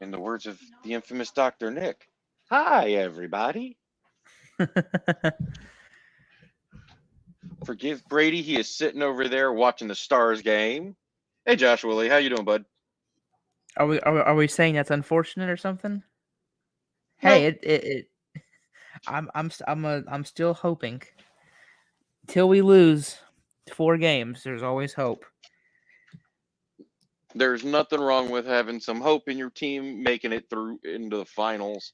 In the words of the infamous Dr. Nick, hi, everybody. Forgive Brady. He is sitting over there watching the Stars game. Hey, Josh Willie, how you doing, bud? Are we saying that's unfortunate or something? No, Hey, I'm still hoping till we lose 4 games. There's always hope. there's nothing wrong with having some hope in your team making it through into the finals.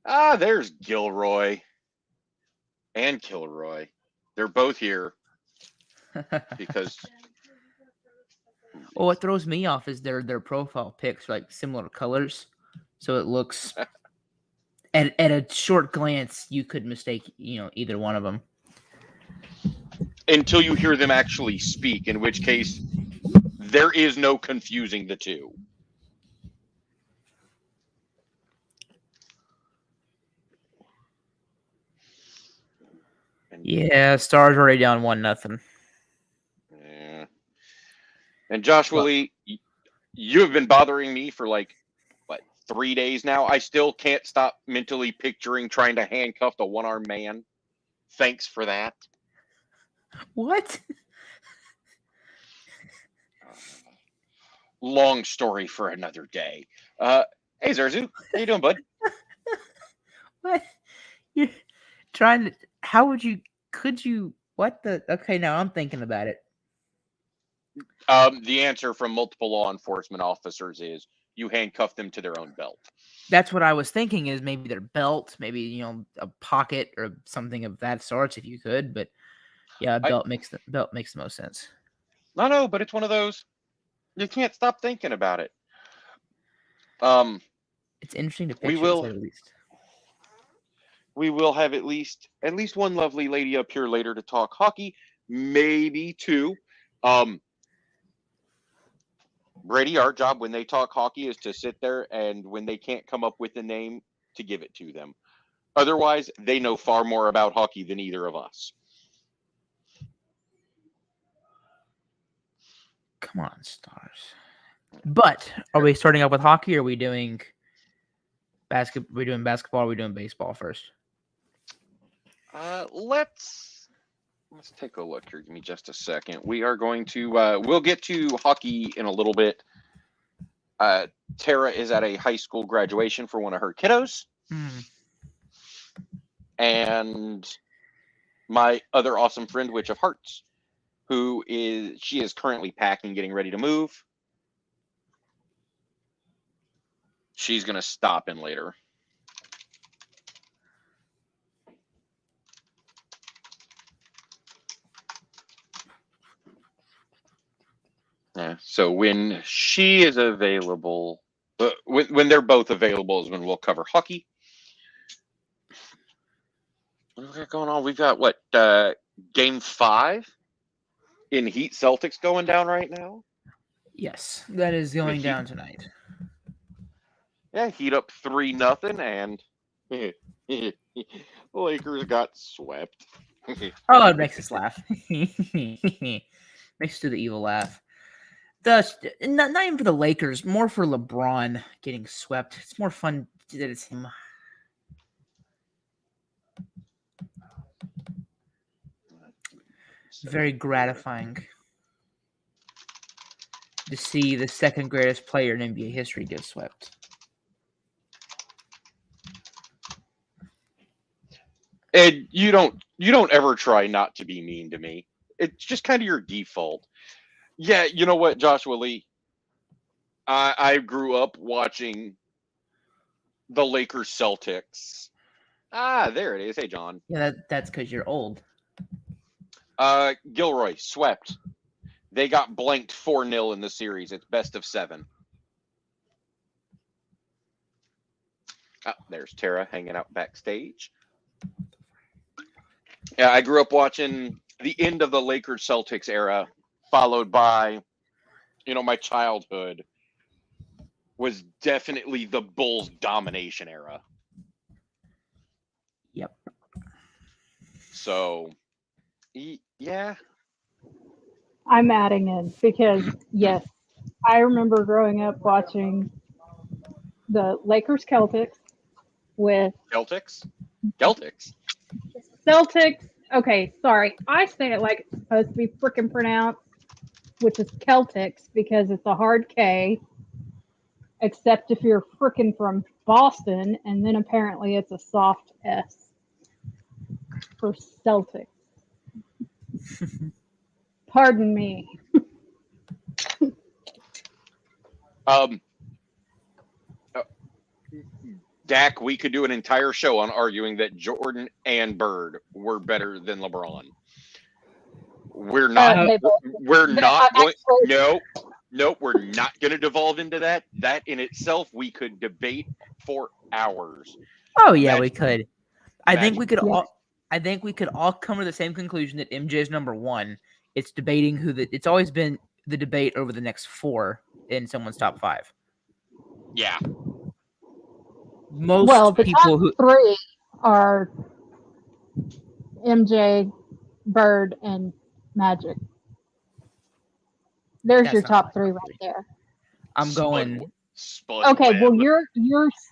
Ah, there's Gilroy and Kilroy. They're both here because Well, what throws me off is their profile pics are like similar colors, so it looks at a short glance you could mistake either one of them. until you hear them actually speak, in which case there is no confusing the two. Yeah, Stars already down 1-0. Yeah. And Josh Well, Willie, you have been bothering me for like what 3 days now. I still can't stop mentally picturing trying to handcuff the one-armed man. Thanks for that. what? Long story for another day. Hey Zerzu, how you doing, bud? What? You're trying to? How would you? Could you? What the? Okay, now I'm thinking about it. The answer from multiple law enforcement officers is you handcuff them to their own belt. That's what I was thinking. Is maybe their belt, maybe a pocket or something of that sort, if you could. But yeah, belt makes the most sense. No, but it's one of those you can't stop thinking about it. It's interesting to We picture, to say will the least. we will have at least one lovely lady up here later to talk hockey, maybe two. Brady, our job when they talk hockey is to sit there and when they can't come up with a name, to give it to them. Otherwise, they know far more about hockey than either of us. Come on, Stars. But are we starting off with hockey? Or are we doing basketball? We're doing basketball. Or are we doing baseball first? Let's take a look here. Give me just a second. We are going to we'll get to hockey in a little bit. Tara is at a high school graduation for one of her kiddos. And my other awesome friend, Witch of Hearts, she is currently packing, getting ready to move. She's going to stop in later. Yeah, so when she is available, when they're both available is when we'll cover hockey. What do we got going on? We've got what, game 5 in Heat Celtics going down right now? Yes, that is going down tonight. Yeah, Heat up 3-0, and the Lakers got swept. Oh, it makes us laugh. Makes us do the evil laugh. Not even for the Lakers, more for LeBron getting swept. It's more fun that it's him. Very gratifying to see the second greatest player in NBA history get swept. And you don't ever try not to be mean to me. It's just kind of your default. Yeah, you know what, Joshua Lee? I grew up watching the Lakers Celtics. Ah, there it is. Hey, John. Yeah, that's because you're old. Gilroy swept. They got blanked 4-0 in the series. It's best of 7. Oh, there's Tara hanging out backstage. Yeah, I grew up watching the end of the Lakers Celtics era, followed by, my childhood was definitely the Bulls domination era. Yep. So, yeah. I'm adding in because, yes, I remember growing up watching the Lakers Celtics with Celtics. Celtics. Okay, sorry. I say it like it's supposed to be freaking pronounced, which is Celtics because it's a hard K. Except if you're freaking from Boston, and then apparently it's a soft S for Celtics. Pardon me. Dak, we could do an entire show on arguing that Jordan and Bird were better than LeBron. We're not. We're not going. No, we're not going to devolve into that. That in itself, we could debate for hours. Oh yeah, we could. I think we could all come to the same conclusion that MJ is number one. It's debating it's always been the debate over the next four in someone's top five. Yeah. Most the people top three are MJ, Bird, and Magic. There's your top three right there. I'm going. Spud okay, Webb. well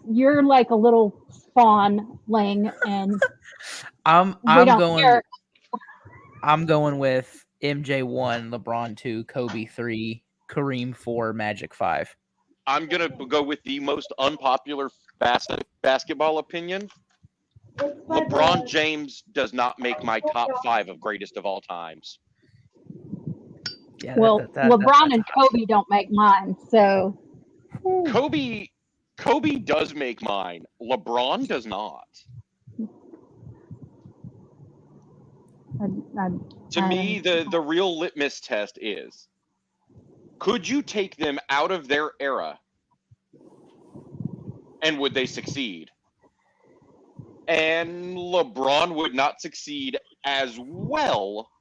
you're like a little spawnling, and I'm going with MJ 1, LeBron 2, Kobe 3, Kareem 4, Magic 5. I'm gonna go with the most unpopular basketball opinion. LeBron James does not make my top 5 of greatest of all times. Yeah, LeBron and Kobe don't make mine, so Kobe does make mine. LeBron does not. To me, the real litmus test is: could you take them out of their era, and would they succeed? And LeBron would not succeed as well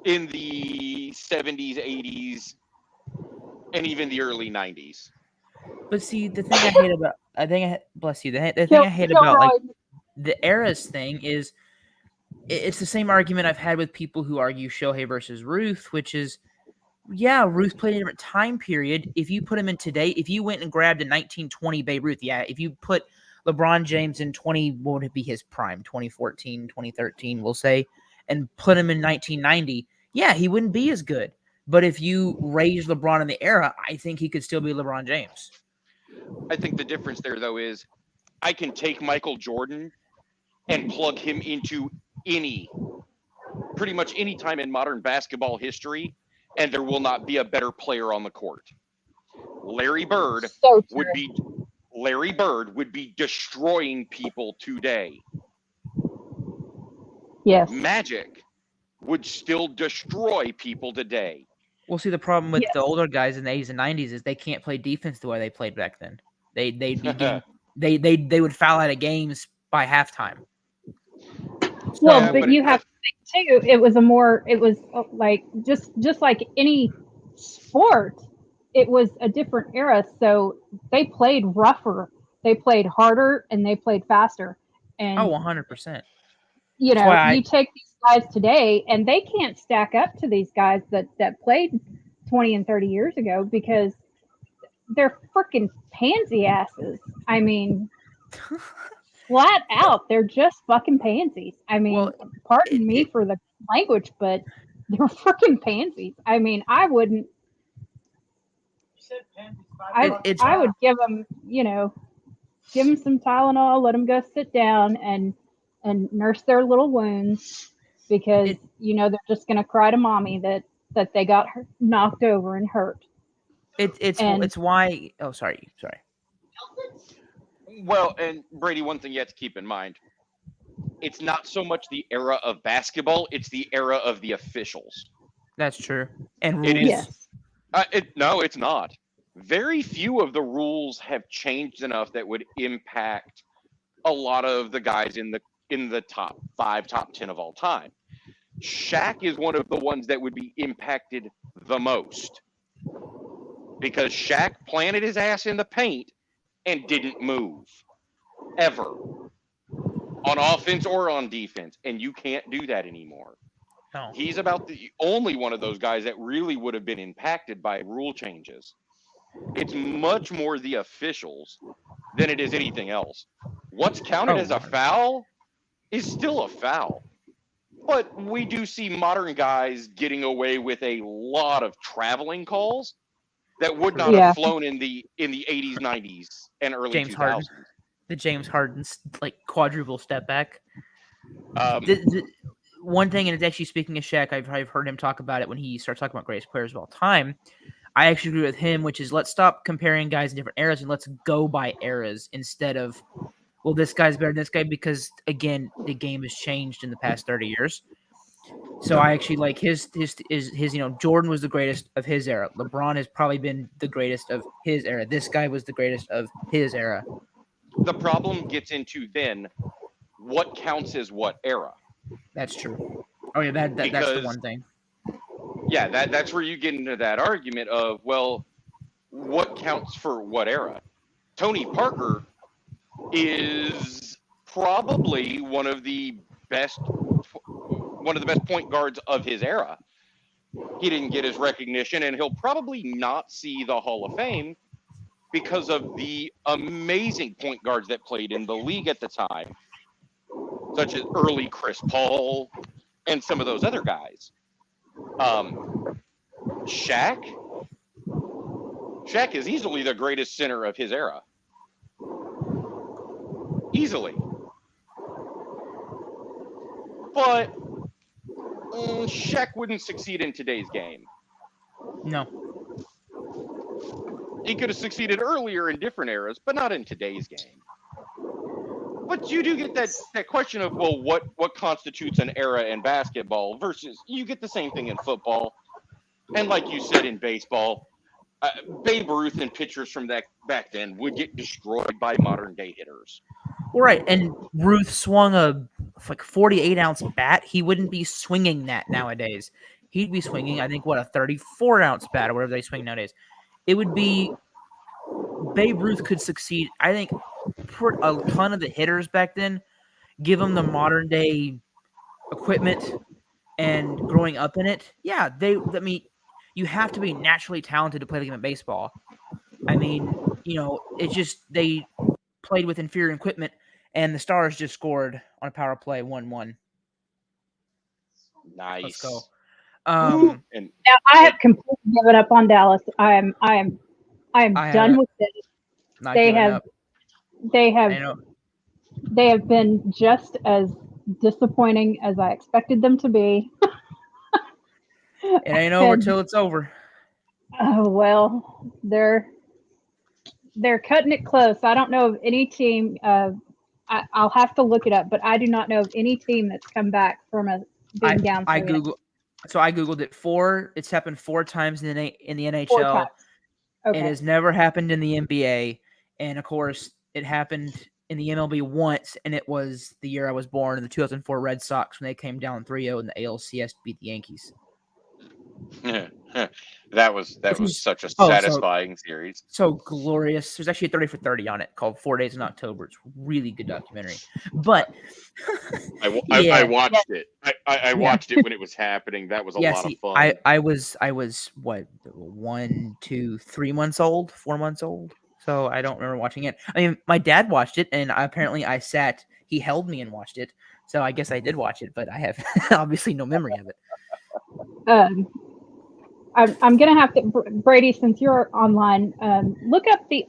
in the 70s, 80s, and even the early 90s. But see, the thing I hate about like the eras thing is it's the same argument I've had with people who argue Shohei versus Ruth, which is, yeah, Ruth played in a different time period. If you put him in today, if you went and grabbed a 1920 Babe Ruth, yeah, if you put LeBron James in what would it be his prime, 2014, 2013, we'll say, and put him in 1990, yeah, he wouldn't be as good. But if you raise LeBron in the era, I think he could still be LeBron James. I think the difference there, though, is I can take Michael Jordan and plug him into pretty much any time in modern basketball history, and there will not be a better player on the court. Larry Bird would be destroying people today. Yes. Magic would still destroy people today. Well, see, the problem with the older guys in the 80s and 90s is they can't play defense the way they played back then. They'd be getting, they would foul out of games by halftime. Well, but you have to think too. It was like just like any sport. It was a different era, so they played rougher, they played harder, and they played faster. And 100%. You take these guys today, and they can't stack up to these guys that played 20 and 30 years ago because they're freaking pansy asses. I mean, flat out, they're just fucking pansies. I mean, pardon me for the language, but they're freaking pansies. I mean, I wouldn't. I would give them, give them some Tylenol, let them go sit down and nurse their little wounds because they're just going to cry to mommy that they got knocked over and hurt. It's why. Oh, sorry. Well, and Brady, one thing you have to keep in mind: it's not so much the era of basketball; it's the era of the officials. That's true. And rules. Yes. No, it's not. Very few of the rules have changed enough that would impact a lot of the guys in the top 5, top 10 of all time. Shaq is one of the ones that would be impacted the most because Shaq planted his ass in the paint and didn't move ever on offense or on defense, and you can't do that anymore. No. He's about the only one of those guys that really would have been impacted by rule changes. It's much more the officials than it is anything else. What's counted as a foul is still a foul. But we do see modern guys getting away with a lot of traveling calls that would not have flown in the 80s, 90s, and early James 2000s. Harden. The James Harden's like quadruple step back. One thing, and it's actually speaking of Shaq, I've heard him talk about it when he starts talking about greatest players of all time. I actually agree with him, which is let's stop comparing guys in different eras and let's go by eras instead of, well, this guy's better than this guy, because again, the game has changed in the past 30 years. So I actually like his Jordan was the greatest of his era. LeBron has probably been the greatest of his era. This guy was the greatest of his era. The problem gets into then what counts as what era. That's true. Oh yeah, that's the one thing. Yeah, that's where you get into that argument of, well, what counts for what era? Tony Parker is probably one of the best point guards of his era. He didn't get his recognition, and he'll probably not see the Hall of Fame because of the amazing point guards that played in the league at the time, such as early Chris Paul and some of those other guys. Shaq is easily the greatest center of his era. Easily. But Shaq wouldn't succeed in today's game. No. He could have succeeded earlier in different eras, but not in today's game. But you do get that question of, well, what constitutes an era in basketball versus you get the same thing in football. And like you said in baseball, Babe Ruth and pitchers from that back then would get destroyed by modern day hitters. Right, and Ruth swung a 48-ounce bat. He wouldn't be swinging that nowadays. He'd be swinging, I think, a 34-ounce bat or whatever they swing nowadays. It would be Babe Ruth could succeed. I think a ton of the hitters back then, give them the modern day equipment and growing up in it. Yeah, you have to be naturally talented to play the game of baseball. I mean, it's just they played with inferior equipment, and the Stars just scored on a power play 1-1. Nice. Let's go. Now I have completely given up on Dallas. I am done with it. They have been just as disappointing as I expected them to be. It ain't over till it's over. Oh well, they're cutting it close. I don't know of any team. I'll have to look it up, but I do not know of any team that's come back from being down. I googled it. It's happened 4 times in the NHL. Okay. It has never happened in the NBA, and of course, it happened in the MLB once, and it was the year I was born in the 2004 Red Sox when they came down 3-0 in the ALCS to beat the Yankees. That was such a satisfying series. So glorious. There's actually a 30 for 30 on it called 4 Days in October. It's a really good documentary. But I watched it. I watched it when it was happening. That was a lot of fun. I was what 1, 2, 3 months old, 4 months old. So I don't remember watching it. I mean, my dad watched it, and he held me and watched it. So I guess I did watch it, but I have obviously no memory of it. I'm going to have to, Brady, since you're online, look up the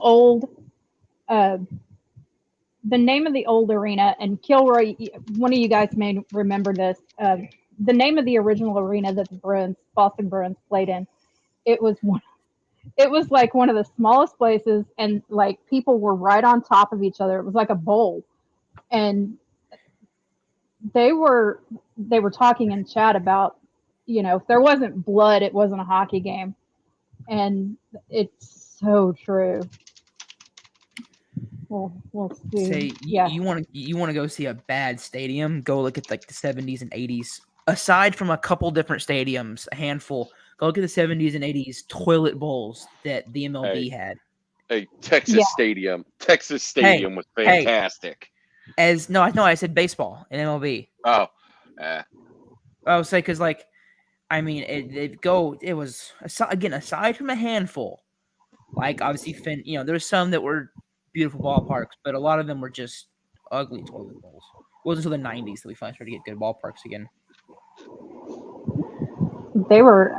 name of the old arena, and Kilroy, one of you guys may remember this. The name of the original arena that the Boston Bruins played in, it was like one of the smallest places, and like people were right on top of each other. It was like a bowl. And they were talking in chat about, if there wasn't blood, it wasn't a hockey game. And it's so true. We'll see. You want to go see a bad stadium? Go look at like the 70s and 80s. Aside from a couple different stadiums, a handful, go look at the 70s and 80s toilet bowls that the MLB had. Texas Stadium. Texas Stadium was fantastic. I said baseball in MLB. Oh. I would say because it was aside from a handful, Like obviously, there's some that were beautiful ballparks, but a lot of them were just ugly toilet bowls. It wasn't until the '90s that we finally started to get good ballparks again. They were.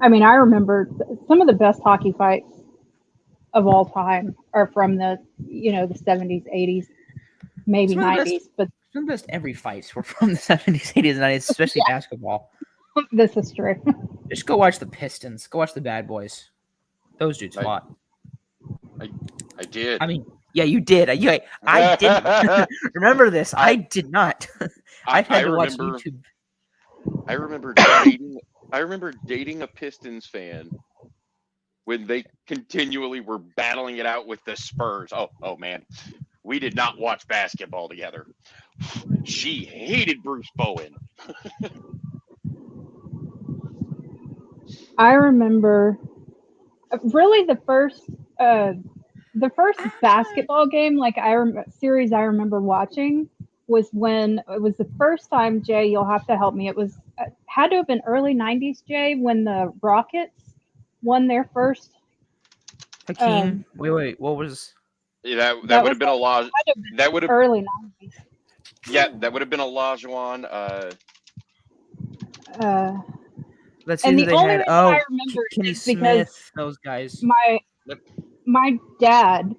I remember some of the best hockey fights of all time are from the 70s, 80s, maybe 90s. But some of the best every fights were from the 70s, 80s, and 90s, especially basketball. This is true. Just go watch the Pistons. Go watch the Bad Boys. Those dudes fought. I did. I mean, yeah, you did. I didn't remember this. I did not. I had to watch YouTube. I remember dating a Pistons fan when they continually were battling it out with the Spurs. Oh man, we did not watch basketball together. She hated Bruce Bowen. I remember really the first basketball game series I remember watching was when it was the first time, Jay, you'll have to help me. It was had to have been early 90s, Jay, when the Rockets won their first Hakeem. Wait, what was that would have been a law. That would have early 90s. Yeah, that would have been a Lajuan. Let's see who they had. I remember Kenny Smith, those guys. My dad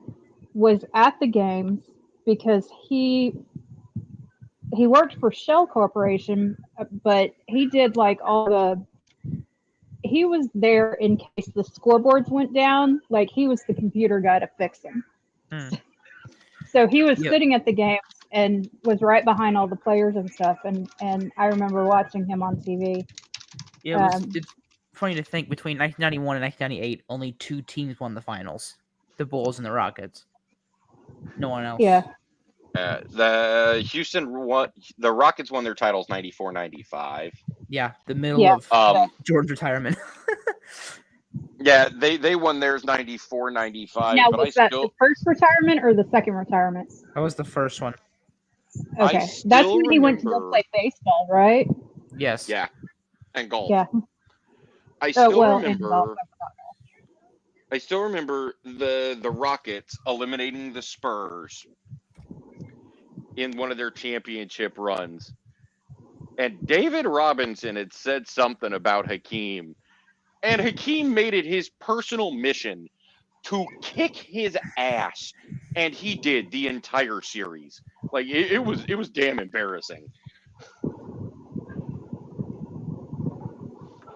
was at the games because he worked for Shell Corporation, but he did he was there in case the scoreboards went down. Like he was the computer guy to fix them. So he was sitting at the games and was right behind all the players and stuff. And I remember watching him on TV. Yeah, it's funny to think between 1991 and 1998, only two teams won the finals: the Bulls and the Rockets. No one else. Yeah. The Rockets won their titles 94-95. Yeah, the middle of Jordan's retirement. Yeah, they won theirs 94-95. Now, was that the first retirement or the second retirement? That was the first one. Okay, that's when he went to go play baseball, right? Yes. Yeah, and golf. Yeah. I still remember the Rockets eliminating the Spurs in one of their championship runs. And David Robinson had said something about Hakeem. And Hakeem made it his personal mission to kick his ass. And he did the entire series. Like, it was damn embarrassing.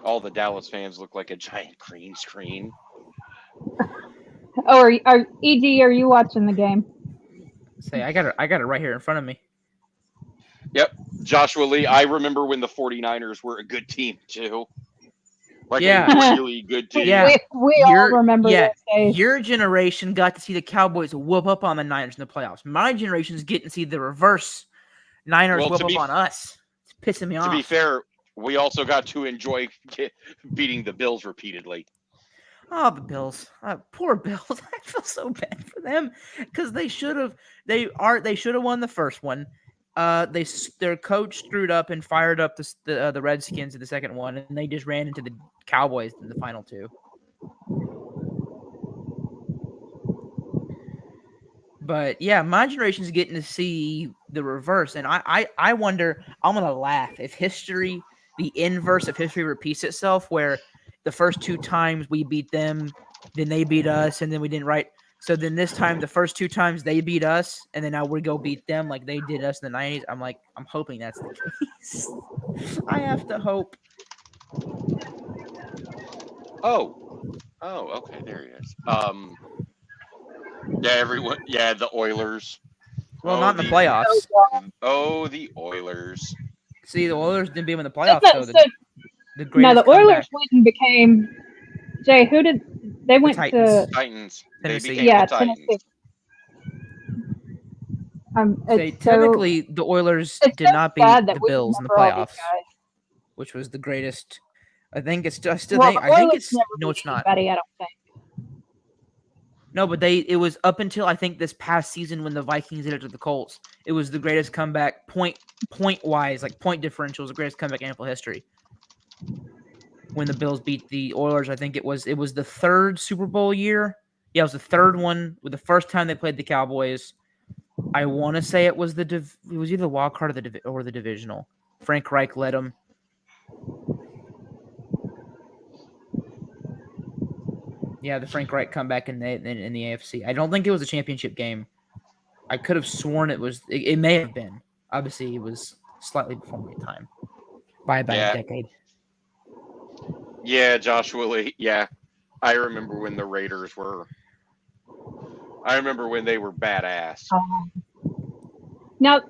All the Dallas fans look like a giant green screen. Oh, ED, are you watching the game? Say, I got it right here in front of me. Yep. Joshua Lee, I remember when the 49ers were a good team, too. Like a really good team. Yeah. We all remember those days. Your generation got to see the Cowboys whoop up on the Niners in the playoffs. My generation's getting to see the reverse. Niners whoop up on us. It's pissing me off. To be fair, we also got to enjoy beating the Bills repeatedly. Oh, the Bills! Poor Bills. I feel so bad for them because they should have. They should have won the first one. Their coach screwed up and fired up the Redskins in the second one, and they just ran into the Cowboys in the final two. But yeah, my generation's getting to see the reverse, and I wonder. I'm gonna laugh if the inverse of history repeats itself, where the first two times we beat them, then they beat us, and then we didn't right. So then this time, the first two times they beat us, and then now we go beat them like they did us in the 90s. I'm hoping that's the case. I have to hope. Oh, okay, there he is. Yeah, everyone. Yeah, the Oilers. Well, not in the playoffs. Oh, the Oilers. See, the Oilers didn't beat them in the playoffs. The Oilers went and became. Jay, who did they went to? Titans. Tennessee. Tennessee. Technically, the Oilers did not beat the Bills in the playoffs, which was the greatest. I think it's just. No, it's not. I don't think. No, but it was up until I think this past season when the Vikings did it to the Colts. It was the greatest comeback point wise, like point differential, was the greatest comeback in NFL history. when the Bills beat the Oilers. I think it was the third Super Bowl year. Yeah, it was the third one. With the first time they played the Cowboys. I want to say it was it was either the wild card or the divisional. Frank Reich led them. Yeah, the Frank Reich comeback in the AFC. I don't think it was a championship game. I could have sworn it was. It may have been. Obviously, it was slightly before my time by about a decade. Yeah, Joshua Lee. Yeah, I remember when the Raiders were. I remember when they were badass. Now,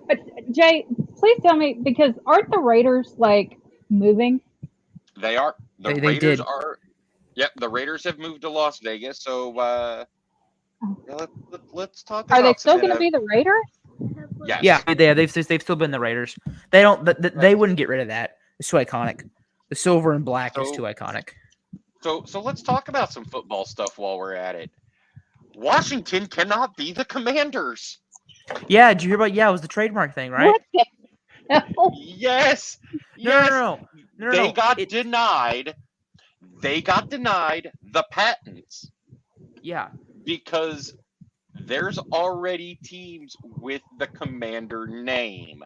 Jay, please tell me, because aren't the Raiders like moving? They are. The They Raiders did. are. Yep, the Raiders have moved to Las Vegas. So let's talk. Are they still going to be the Raiders? Yes. Yeah, they've still been the Raiders. They don't. They wouldn't get rid of that. It's too iconic. The silver and black is too iconic. So let's talk about some football stuff while we're at it. Washington cannot be the Commanders. Yeah, did you hear about? Yeah, it was the trademark thing, right? What? Yes. No. They got denied. They got denied the patents. Yeah. Because there's already teams with the Commander name.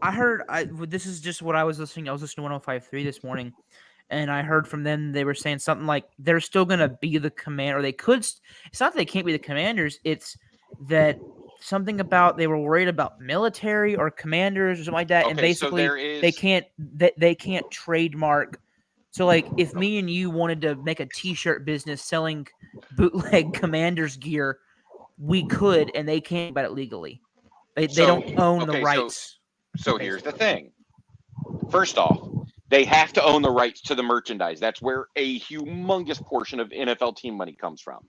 I heard. This is just what I was listening. I was listening to 105.3 this morning, and I heard from them. They were saying something like they're still going to be the Commander. Or they could. It's not that they can't be the Commanders. It's that something about they were worried about military or commanders or something like that, Okay, and basically so they can't trademark. So, like, if me and you wanted to make a T-shirt business selling bootleg Commanders gear, we could, and they can't buy it legally. They don't own the rights. So here's the thing. First off, they have to own the rights to the merchandise. That's where a humongous portion of NFL team money comes from.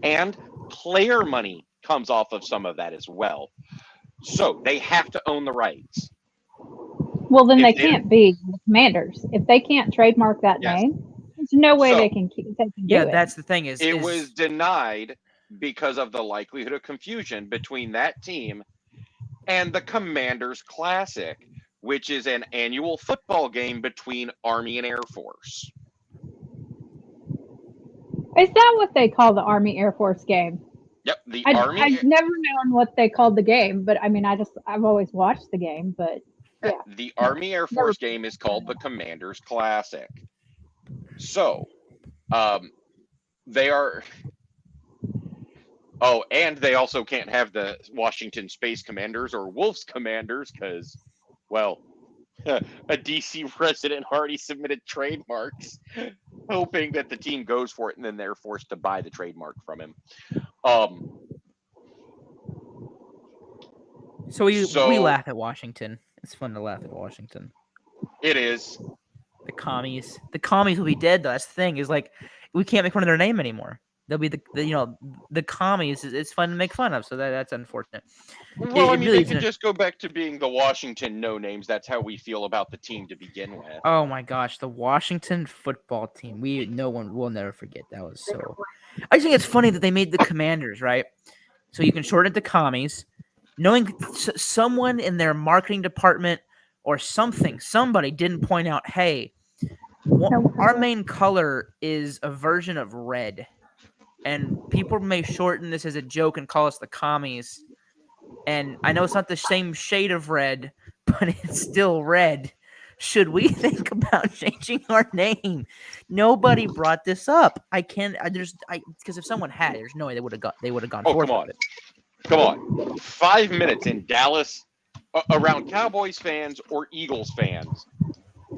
And player money comes off of some of that as well. So they have to own the rights. Well, then they can't be the Commanders. If they can't trademark that name, there's no way they can do it. That's the thing. It was denied because of the likelihood of confusion between that team and the Commanders Classic, which is an annual football game between Army and Air Force. Is that what they call the Army Air Force game? Yep, Army. I've never known what they called the game, but I mean, I've always watched the game, but yeah. The Army Air Force game is called the Commanders Classic. So, they are. Oh, and they also can't have the Washington Space Commanders or Wolves Commanders because, well, a DC resident already submitted trademarks, hoping that the team goes for it, and then they're forced to buy the trademark from him. So we laugh at Washington. It's fun to laugh at Washington. It is. The commies will be dead though. That's the thing, is like we can't make fun of their name anymore. They'll be the commies. It's fun to make fun of, so that's unfortunate. Well, they could just go back to being the Washington No Names. That's how we feel about the team to begin with. Oh my gosh, the Washington football team. We'll never forget. That was so. I think it's funny that they made the Commanders, right? So you can shorten it to commies. Knowing someone in their marketing department or somebody didn't point out, hey, our main color is a version of red. And people may shorten this as a joke and call us the commies. And I know it's not the same shade of red, but it's still red. Should we think about changing our name? Nobody brought this up. Because if someone had, there's no way they would have gone forward. Come on. Come on. 5 minutes in Dallas around Cowboys fans or Eagles fans.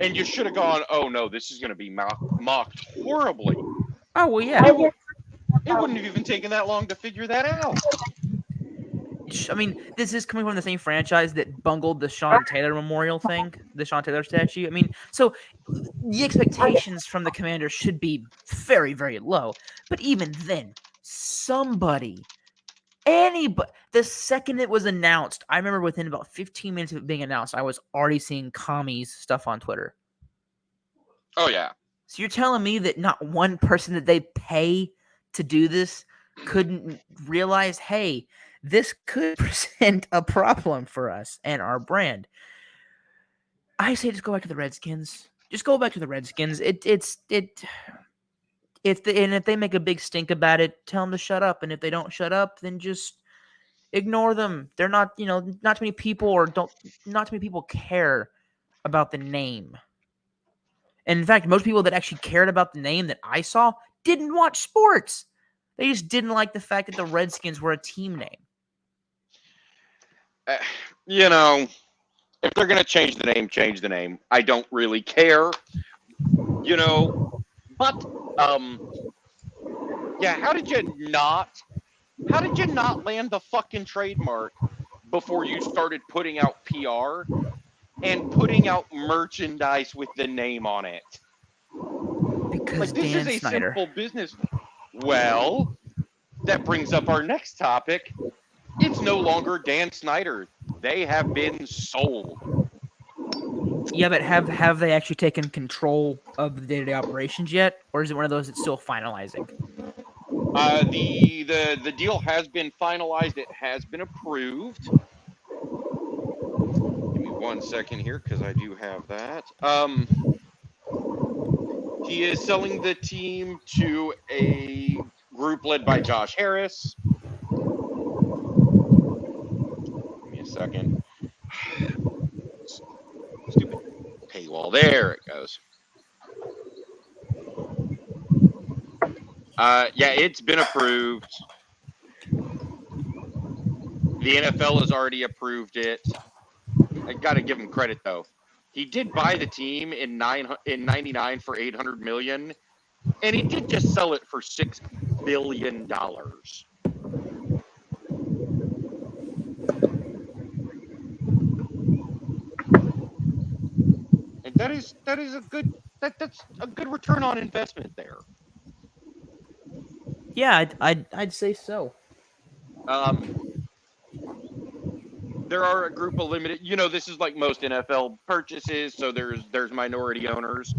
And you should have gone, oh no, this is going to be mocked horribly. Oh, well, yeah. It wouldn't have even taken that long to figure that out. I mean, this is coming from the same franchise that bungled the Sean Taylor memorial thing, the Sean Taylor statue. I mean, so the expectations from the Commanders should be very, very low. But even then, anybody, the second it was announced, I remember within about 15 minutes of it being announced, I was already seeing commies stuff on Twitter. Oh, yeah. So you're telling me that not one person that they pay to do this couldn't realize, hey, this could present a problem for us and our brand. I say just go back to the Redskins. Just go back to the Redskins. If they make a big stink about it, tell them to shut up. And if they don't shut up, then just ignore them. They're not, not too many people not too many people care about the name. And in fact, most people that actually cared about the name that I saw didn't watch sports. They just didn't like the fact that the Redskins were a team name. If they're going to change the name, change the name. I don't really care, but, how did you not land the fucking trademark before you started putting out PR and putting out merchandise with the name on it? Because this Dan is a Snyder. simple business. Well, that brings up our next topic. It's no longer Dan Snyder. They have been sold. Yeah, but have they actually taken control of the day-to-day operations yet, or is it one of those that's still finalizing? The deal has been finalized. It has been approved. Give me 1 second here because I do have that. He is selling the team to a group led by Josh Harris. Give me a second. Stupid paywall. There it goes. It's been approved. The NFL has already approved it. I got to give him credit though. He did buy the team in '99 for $800 million, and he did just sell it for $6 billion. And that's a good return on investment there. Yeah, I'd say so. There are a group of limited. This is like most NFL purchases, so there's minority owners.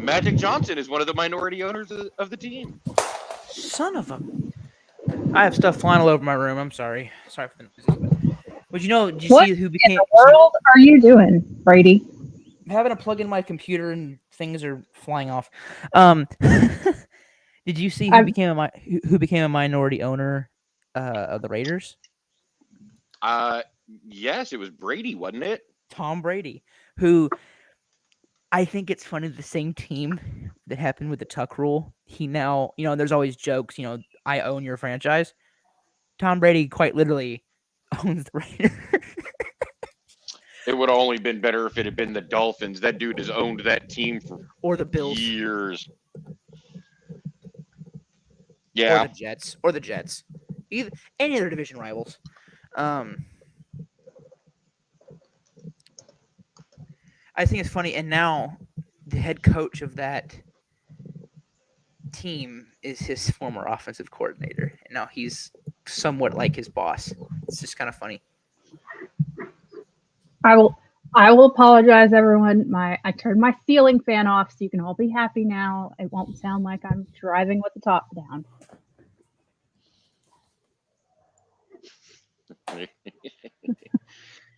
Magic Johnson is one of the minority owners of the team. Son of a! I have stuff flying all over my room. I'm sorry. Sorry for the noises. But did you see who became? What in the world are you doing, Brady? I'm having to plug in my computer and things are flying off. Did you see who became a minority owner of the Raiders? Yes, it was Brady, wasn't it? Tom Brady, who I think it's funny, the same team that happened with the Tuck rule. He now, there's always jokes, I own your franchise. Tom Brady quite literally owns the Raiders. It would have only been better if it had been the Dolphins. That dude has owned that team for the Bills years. Yeah. Or the Jets. Either any other division rivals. I think it's funny, and now the head coach of that team is his former offensive coordinator, and now he's somewhat like his boss. It's just kind of funny. I will apologize, everyone. I turned my ceiling fan off, so you can all be happy now. It won't sound like I'm driving with the top down.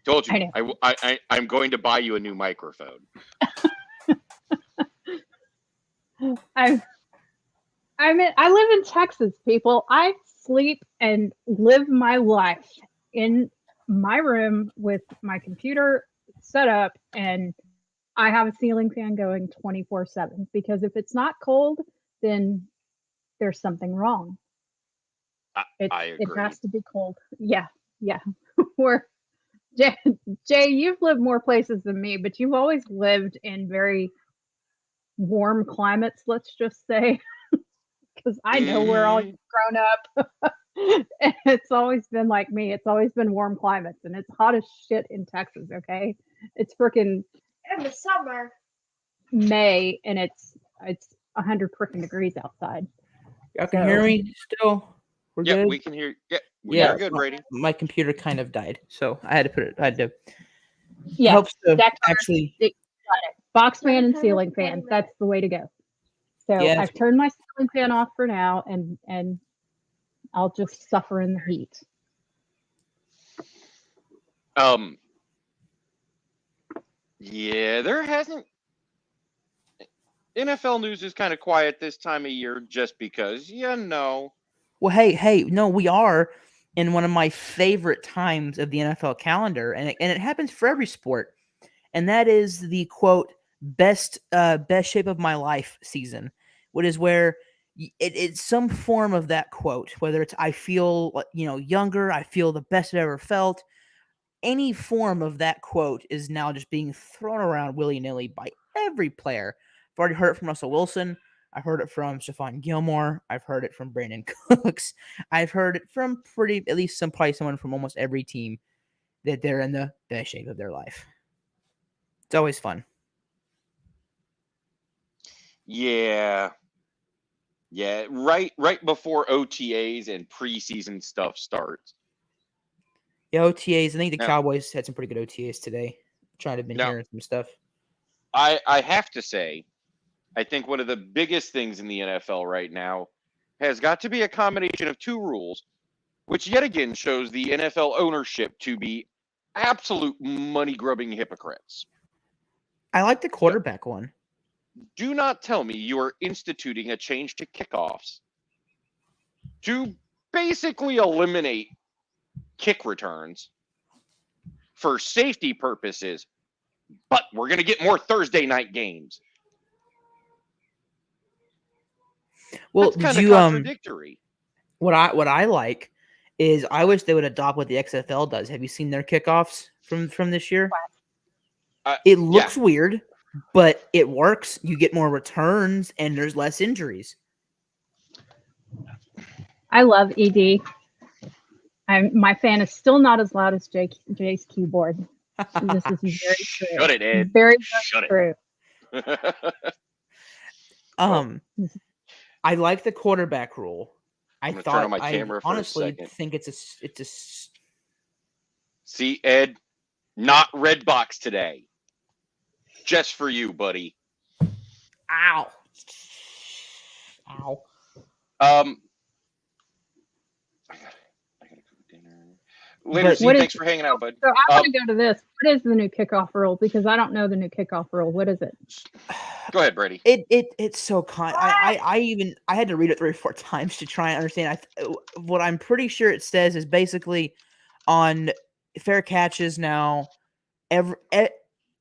Told you. I'm going to buy you a new microphone. I live in Texas, people. I sleep and live my life in my room with my computer set up, and I have a ceiling fan going 24/7 because if it's not cold, then there's something wrong. I agree. It has to be cold. Yeah. Jay, you've lived more places than me, but you've always lived in very warm climates, let's just say, because I know where all you've grown up. And it's always been like me. It's always been warm climates, and it's hot as shit in Texas, okay? It's freaking in the summer. May, and it's 100 freaking degrees outside. Y'all can hear me still? We're good? We can hear you. Yeah, we're good, Brady. My computer kind of died, so I had to yeah, helps to actually got it. Box fan and ceiling fan. That's the way to go. So yes. I've turned my ceiling fan off for now, and I'll just suffer in the heat. Yeah, there hasn't. NFL news is kind of quiet this time of year just because, Well, hey, no, we are in one of my favorite times of the NFL calendar, and it happens for every sport, and that is the quote best shape of my life season, which is where it's some form of that quote, whether it's I feel younger, I feel the best I've ever felt. Any form of that quote is now just being thrown around willy nilly by every player. I've already heard it from Russell Wilson. I've heard it from Stephon Gilmore. I've heard it from Brandon Cooks. I've heard it from probably someone from almost every team that they're in the best shape of their life. It's always fun. Yeah. Yeah, right before OTAs and preseason stuff starts. Yeah, OTAs. I think the Cowboys had some pretty good OTAs today. Trying to been hearing some stuff. I have to say, I think one of the biggest things in the NFL right now has got to be a combination of two rules, which yet again shows the NFL ownership to be absolute money-grubbing hypocrites. I like the quarterback one. Do not tell me you are instituting a change to kickoffs to basically eliminate kick returns for safety purposes, but we're going to get more Thursday night games. Well, that's kind of contradictory. What I like is I wish they would adopt what the XFL does. Have you seen their kickoffs from this year? It looks weird, but it works. You get more returns, and there's less injuries. I love ED. My fan is still not as loud as Jake's keyboard. This is very true. Shut it, Ed. Very Shut true. I like the quarterback rule. I honestly think it's a. See, Ed, not red box today. Just for you, buddy. Ow. I gotta cook dinner. Later, thanks for hanging out, bud. So I want to go to this. What is the new kickoff rule? Because I don't know the new kickoff rule. What is it? Go ahead, Brady. It's so I had to read it 3 or 4 times to try and understand. What I'm pretty sure it says is basically on fair catches now.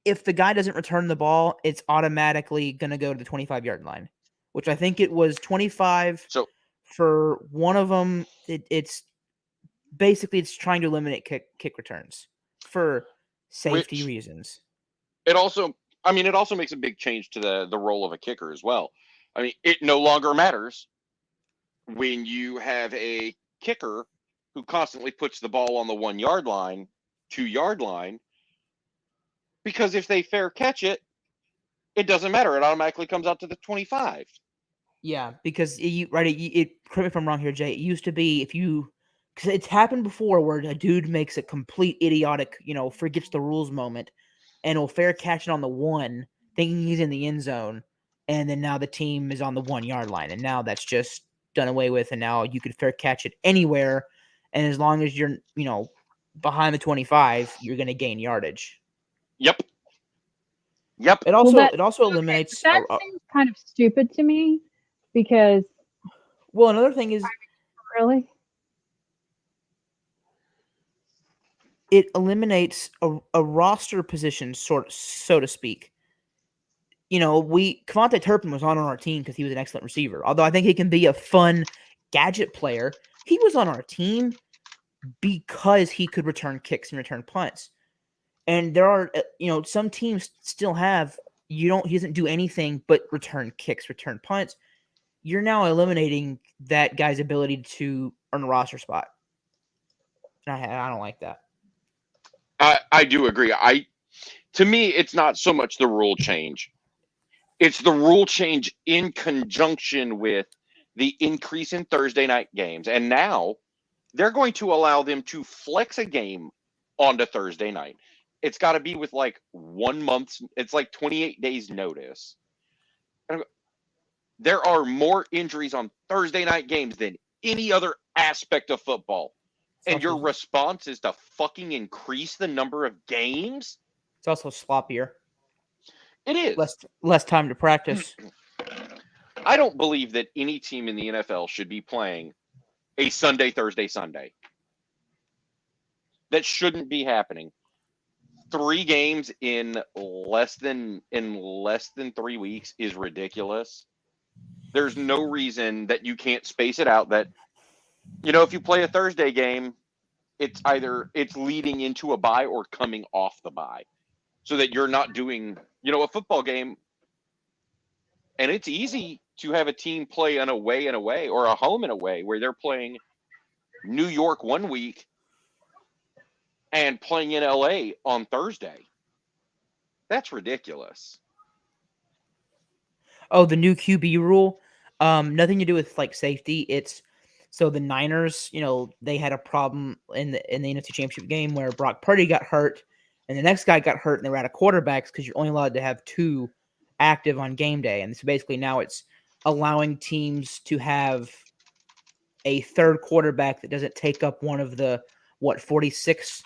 If the guy doesn't return the ball, it's automatically going to go to the 25-yard line, which I think it was 25. So for one of them, it's basically it's trying to eliminate kick returns for safety reasons. It also makes a big change to the role of a kicker as well. I mean, it no longer matters when you have a kicker who constantly puts the ball on the 1-yard line, 2-yard line, because if they fair catch it, it doesn't matter. It automatically comes out to the 25. Yeah, because correct me if I'm wrong here, Jay. It used to be because it's happened before where a dude makes a complete idiotic, forgets the rules moment, and will fair catch it on the 1, thinking he's in the end zone, and then now the team is on the 1-yard line, and now that's just done away with, and now you could fair catch it anywhere, and as long as you're, behind the 25, you're going to gain yardage. Yep. It also eliminates. That seems kind of stupid to me because. Well, another thing is. Really. It eliminates a roster position, so to speak. Kevontae Turpin was on our team because he was an excellent receiver. Although I think he can be a fun gadget player, he was on our team because he could return kicks and return punts. And there are, some teams still have, he doesn't do anything but return kicks, return punts. You're now eliminating that guy's ability to earn a roster spot. I don't like that. I do agree. To me, it's not so much the rule change. It's the rule change in conjunction with the increase in Thursday night games. And now they're going to allow them to flex a game onto Thursday night. It's got to be with 1 month. It's 28 days notice. There are more injuries on Thursday night games than any other aspect of football. And your response is to fucking increase the number of games? It's also sloppier. It is. Less time to practice. I don't believe that any team in the NFL should be playing a Sunday, Thursday, Sunday. That shouldn't be happening. 3 games in less than 3 weeks is ridiculous. There's no reason that you can't space it out. That, if you play a Thursday game, it's either it's leading into a bye or coming off the bye, so that you're not doing a football game. And it's easy to have a team play an away and away, or a home and away, where they're playing New York one week and playing in LA on Thursday. That's ridiculous. Oh, the new QB rule. Nothing to do with like safety. It's so the Niners, they had a problem in the NFC Championship game where Brock Purdy got hurt, and the next guy got hurt, and they were out of quarterbacks because you're only allowed to have 2 active on game day. And so basically now it's allowing teams to have a third quarterback that doesn't take up one of the 46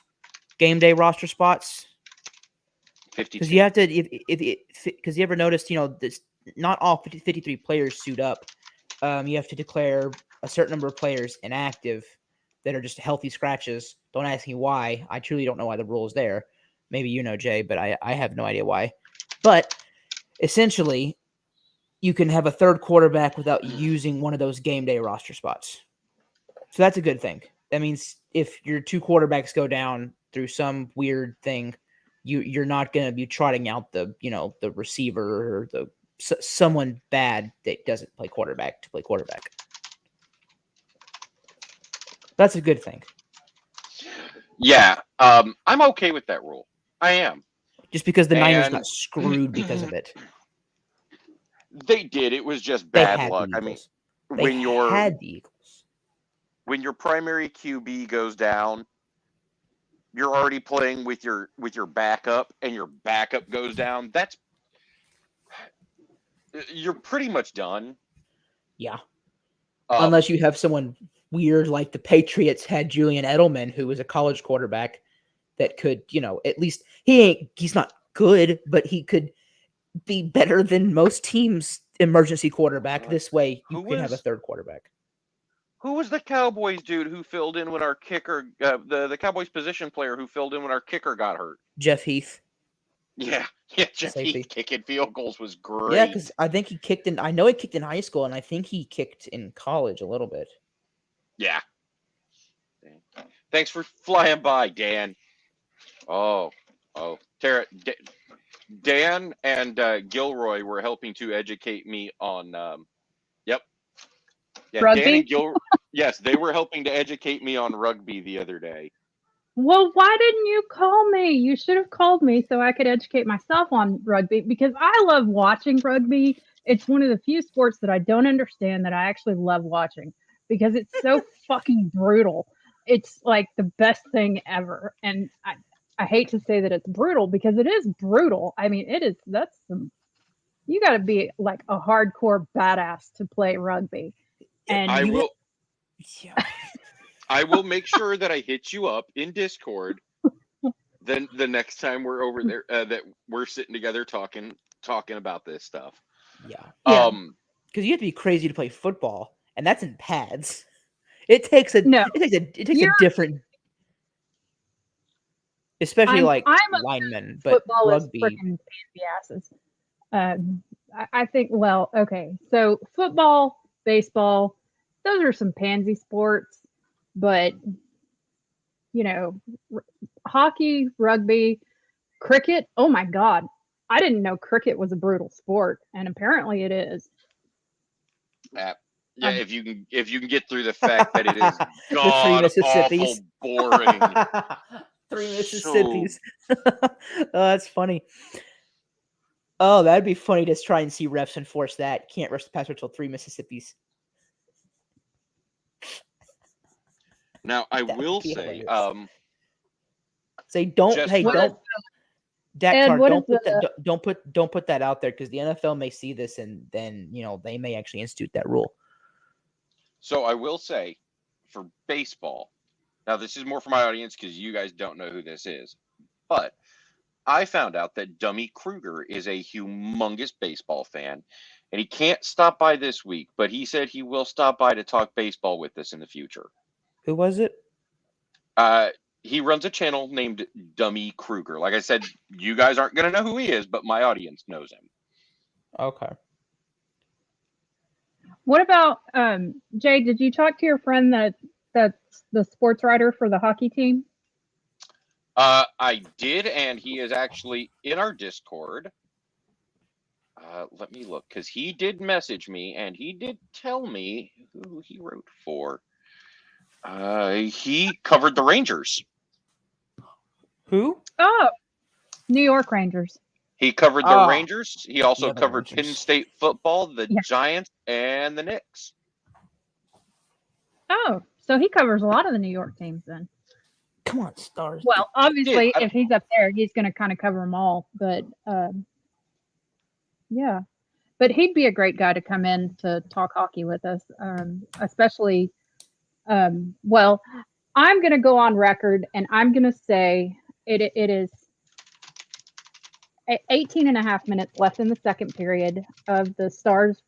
game day roster spots. 52. Because you have to, because you ever noticed, this not all 53 players suit up. You have to declare a certain number of players inactive that are just healthy scratches. Don't ask me why. I truly don't know why the rule is there. Maybe you know, Jay, but I have no idea why. But essentially, you can have a third quarterback without using one of those game day roster spots. So that's a good thing. That means if your 2 quarterbacks go down through some weird thing, you're not going to be trotting out the receiver or someone bad that doesn't play quarterback to play quarterback. That's a good thing. Yeah, I'm okay with that rule. I am. Just because the Niners got screwed because of it. They did. It was just bad luck. I mean, when had the Eagles. When your primary QB goes down, you're already playing with your backup, and your backup goes down. You're pretty much done. Yeah. Unless you have someone weird like the Patriots had Julian Edelman, who was a college quarterback that could, at least he's not good, but he could be better than most teams' emergency quarterback. This way you can have a third quarterback. Who was the Cowboys dude who filled in when our kicker, the Cowboys position player who filled in when our kicker got hurt? Jeff Heath. Yeah, Jeff Heath kicking field goals was great. Yeah, because I think he kicked in. I know he kicked in high school, and I think he kicked in college a little bit. Yeah. Thanks for flying by, Dan. Oh, Tara, Dan and Gilroy were helping to educate me on. Yep. Yeah, rugby? Dan and Gilroy. Yes, they were helping to educate me on rugby the other day. Well, why didn't you call me? You should have called me so I could educate myself on rugby, because I love watching rugby. It's one of the few sports that I don't understand that I actually love watching, because it's so fucking brutal. It's like the best thing ever. And I hate to say that it's brutal, because it is brutal. I mean, you got to be like a hardcore badass to play rugby. And I will make sure that I hit you up in Discord. Then the next time we're over there, that we're sitting together talking about this stuff. Yeah. Because you have to be crazy to play football, and that's in pads. It takes a different, especially linemen, but football rugby. Is freaking pansy asses. I think. Well, okay. So football, baseball, those are some pansy sports. But, hockey, rugby, cricket, oh my God. I didn't know cricket was a brutal sport, and apparently it is. Yeah, if you can get through the fact that it is god-awful boring. 3 Mississippis. Oh, that's funny. Oh, that'd be funny to try and see refs enforce that. Can't rush the passer till 3 Mississippis. Now I will say, don't put that out there, because the NFL may see this and then they may actually institute that rule. So I will say, for baseball, now this is more for my audience because you guys don't know who this is, but I found out that Dummy Kruger is a humongous baseball fan, and he can't stop by this week, but he said he will stop by to talk baseball with us in the future. Who was it? He runs a channel named Dummy Kruger. Like I said, you guys aren't going to know who he is, but my audience knows him. Okay. What about Jay? Did you talk to your friend that's the sports writer for the hockey team? I did, and he is actually in our Discord. Let me look, because he did message me, and he did tell me who he wrote for. He covered the Rangers. Who? Oh, New York Rangers. He covered the Rangers. He also covered Rangers. Penn State football, the Giants, and the Knicks. Oh, so he covers a lot of the New York teams then. Come on, Stars. Well, obviously, if he's up there, he's going to kind of cover them all. But, yeah. But he'd be a great guy to come in to talk hockey with us, especially, well, I'm going to go on record, and I'm going to say it is 18 and a half minutes left in the second period of the Stars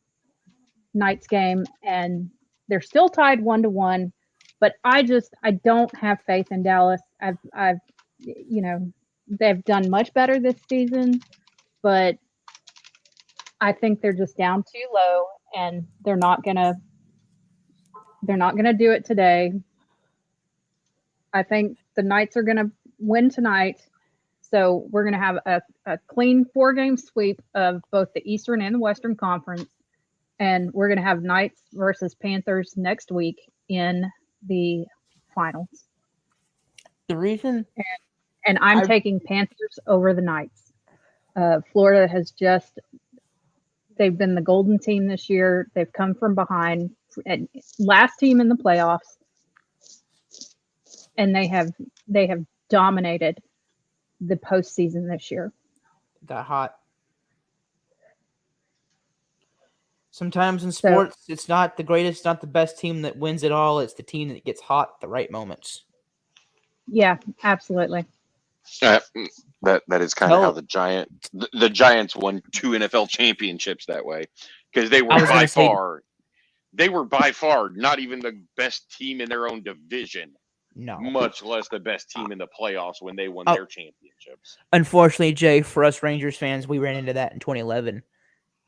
Knights game, and they're still tied 1-1. But I don't have faith in Dallas. I've they've done much better this season, but I think they're just down too low, and they're not gonna do it today. I think the Knights are gonna win tonight, so we're gonna have a clean 4-game sweep of both the Eastern and the Western Conference, and we're gonna have Knights versus Panthers next week in the finals. The reason, and I'm taking Panthers over the Knights. Florida has they've been the golden team this year. They've come from behind, and last team in the playoffs, and they have dominated the postseason this year. Got hot. Sometimes in sports, it's not the greatest, not the best team that wins it all. It's the team that gets hot at the right moments. Yeah, absolutely. That is kind of how the Giants won 2 NFL championships that way, because they were by far not even the best team in their own division. No, much less the best team in the playoffs when they won their championships. Unfortunately, Jay, for us Rangers fans, we ran into that in 2011.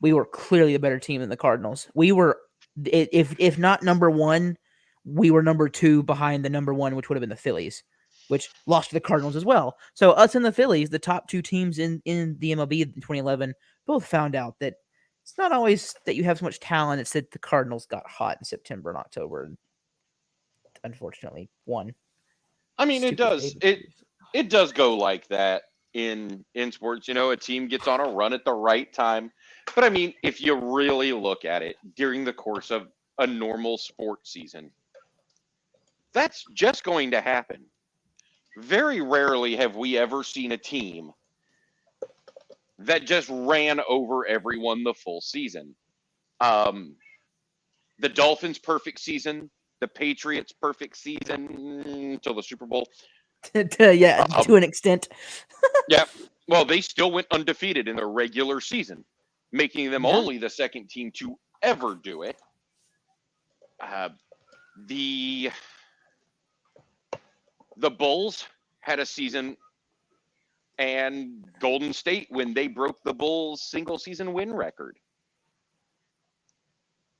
We were clearly a better team than the Cardinals. We were, if not number one, we were number 2 behind the number 1, which would have been the Phillies, which lost to the Cardinals as well. So us and the Phillies, the top 2 teams in the MLB in 2011, both found out that it's not always that you have so much talent. It's that the Cardinals got hot in September and October, and unfortunately won. I mean, it does go like that in sports. A team gets on a run at the right time. But I mean, if you really look at it during the course of a normal sports season, that's just going to happen. Very rarely have we ever seen a team that just ran over everyone the full season. The Dolphins' perfect season, the Patriots' perfect season until the Super Bowl. To an extent. Yeah. Well, they still went undefeated in the regular season, making them only the second team to ever do it. The Bulls had a season, and Golden State, when they broke the Bulls' single-season win record.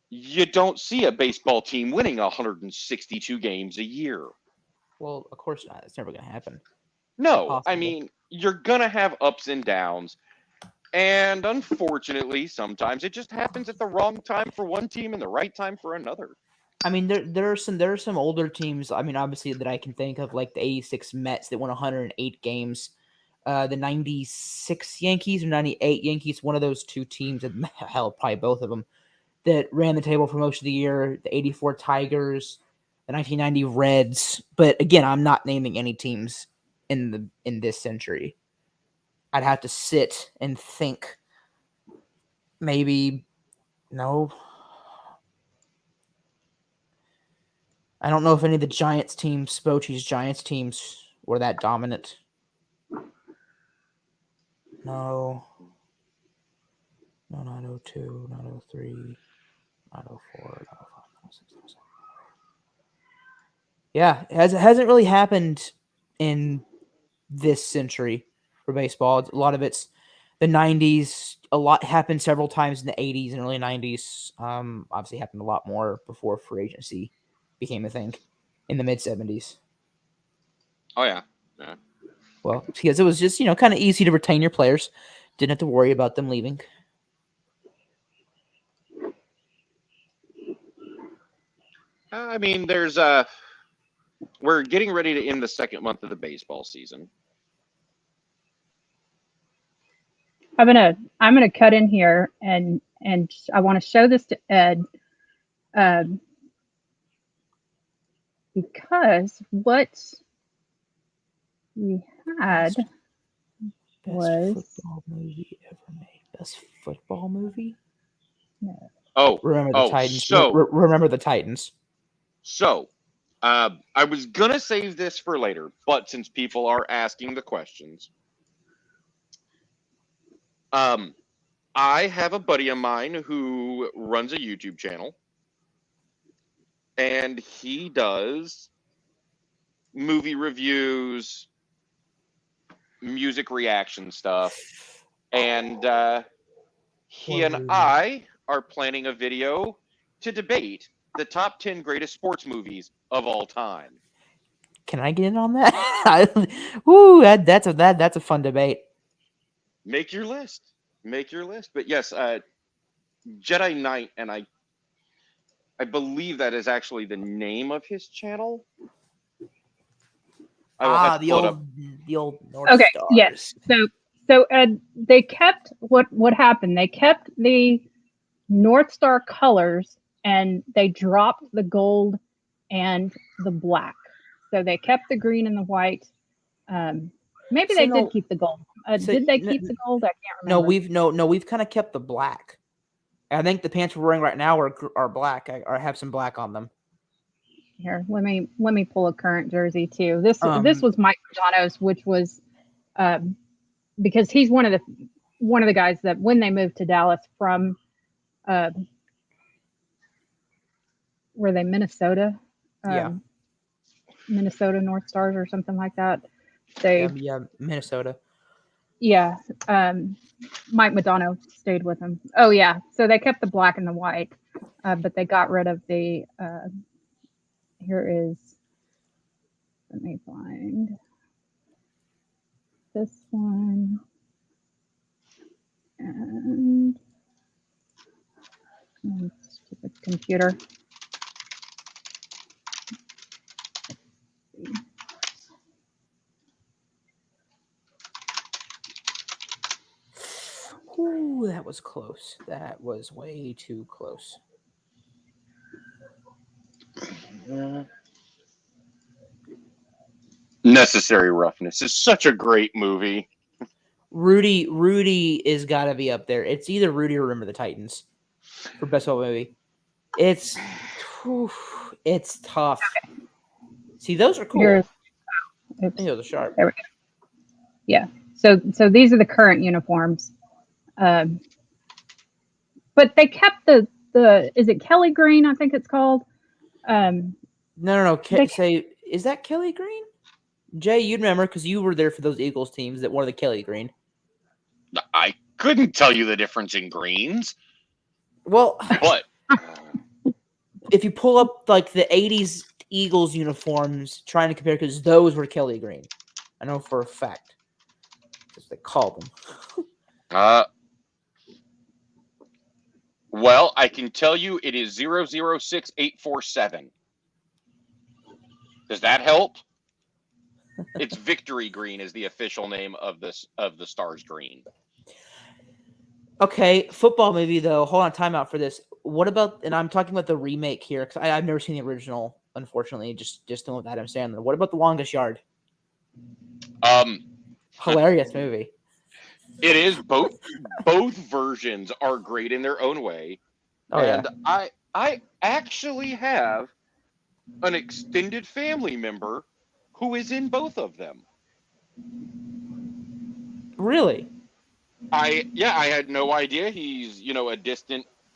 You don't see a baseball team winning 162 games a year. Well, of course not. It's never going to happen. No, I mean, you're going to have ups and downs. And unfortunately, sometimes it just happens at the wrong time for one team and the right time for another. I mean, there are some older teams, I mean, obviously, that I can think of, like the 86 Mets that won 108 games. The 96 Yankees or 98 Yankees, one of those 2 teams, hell, probably both of them, that ran the table for most of the year. The 84 Tigers, the 1990 Reds. But again, I'm not naming any teams in this century. I'd have to sit and think. Maybe, no. I don't know if any of the Giants teams, Bochy's Giants teams, were that dominant. No. No, not 02, not 03, not 04, not 05, not 06, not 07. Yeah, it hasn't really happened in this century for baseball. A lot of it's the 90s. A lot happened several times in the 80s and early 90s. Obviously happened a lot more before free agency became a thing in the mid 70s. Oh, yeah. Well, because it was just, kind of easy to retain your players. Didn't have to worry about them leaving. I mean, we're getting ready to end the second month of the baseball season. I'm gonna cut in here and I want to show this to Ed, because what we had was football movie ever made. Best football movie? No. Oh, remember the Titans. So remember the Titans. So, I was gonna save this for later, but since people are asking the questions, I have a buddy of mine who runs a YouTube channel, and he does movie reviews, music reaction stuff, and he and I are planning a video to debate the top 10 greatest sports movies of all time. Can I get in on that? Woo, that's a fun debate. Make your list. But yes, Jedi Knight, and I believe that is actually the name of his channel. I will have to pull it up. The old North Okay, Stars. yes. So they kept what happened. They kept the North Star colors and they dropped the gold and the black. So they kept the green and the white. Maybe they did keep the gold. Did they keep the gold? I can't remember. No, we've kind of kept the black. I think the pants we're wearing right now are black. I have some black on them. Here, let me pull a current jersey too. This was Mike Madonna's, which was because he's one of the guys that when they moved to Dallas from were they Minnesota? Minnesota North Stars or something like that. Minnesota. Yeah. Mike Madonna stayed with him. Oh yeah. So they kept the black and the white, but they got rid of the here is, let me find this one. And stupid computer. Ooh, that was close. That was way too close. Necessary Roughness is such a great movie. Rudy is got to be up there. It's either Rudy or Remember the Titans for best football movie. It's tough. Okay. See, those are cool. I think those are sharp. There we go. Yeah. So these are the current uniforms. But they kept the is it Kelly Green? I think it's called. No. Is that Kelly Green? Jay, you'd remember because you were there for those Eagles teams that wore the Kelly Green. I couldn't tell you the difference in greens. Well, but if you pull up like the 80s Eagles uniforms, trying to compare, because those were Kelly Green. I know for a fact. Because they called them. Well, I can tell you it is 006847. Does that help? It's Victory Green is the official name of the Stars Green. Okay, football movie though. Hold on, timeout for this. What about? And I'm talking about the remake here because I've never seen the original. Unfortunately, just doing with Adam Sandler. What about The Longest Yard? Hilarious movie. It is both versions are great in their own way. Oh, and yeah. I actually have an extended family member who is in both of them. Really? I had no idea he's a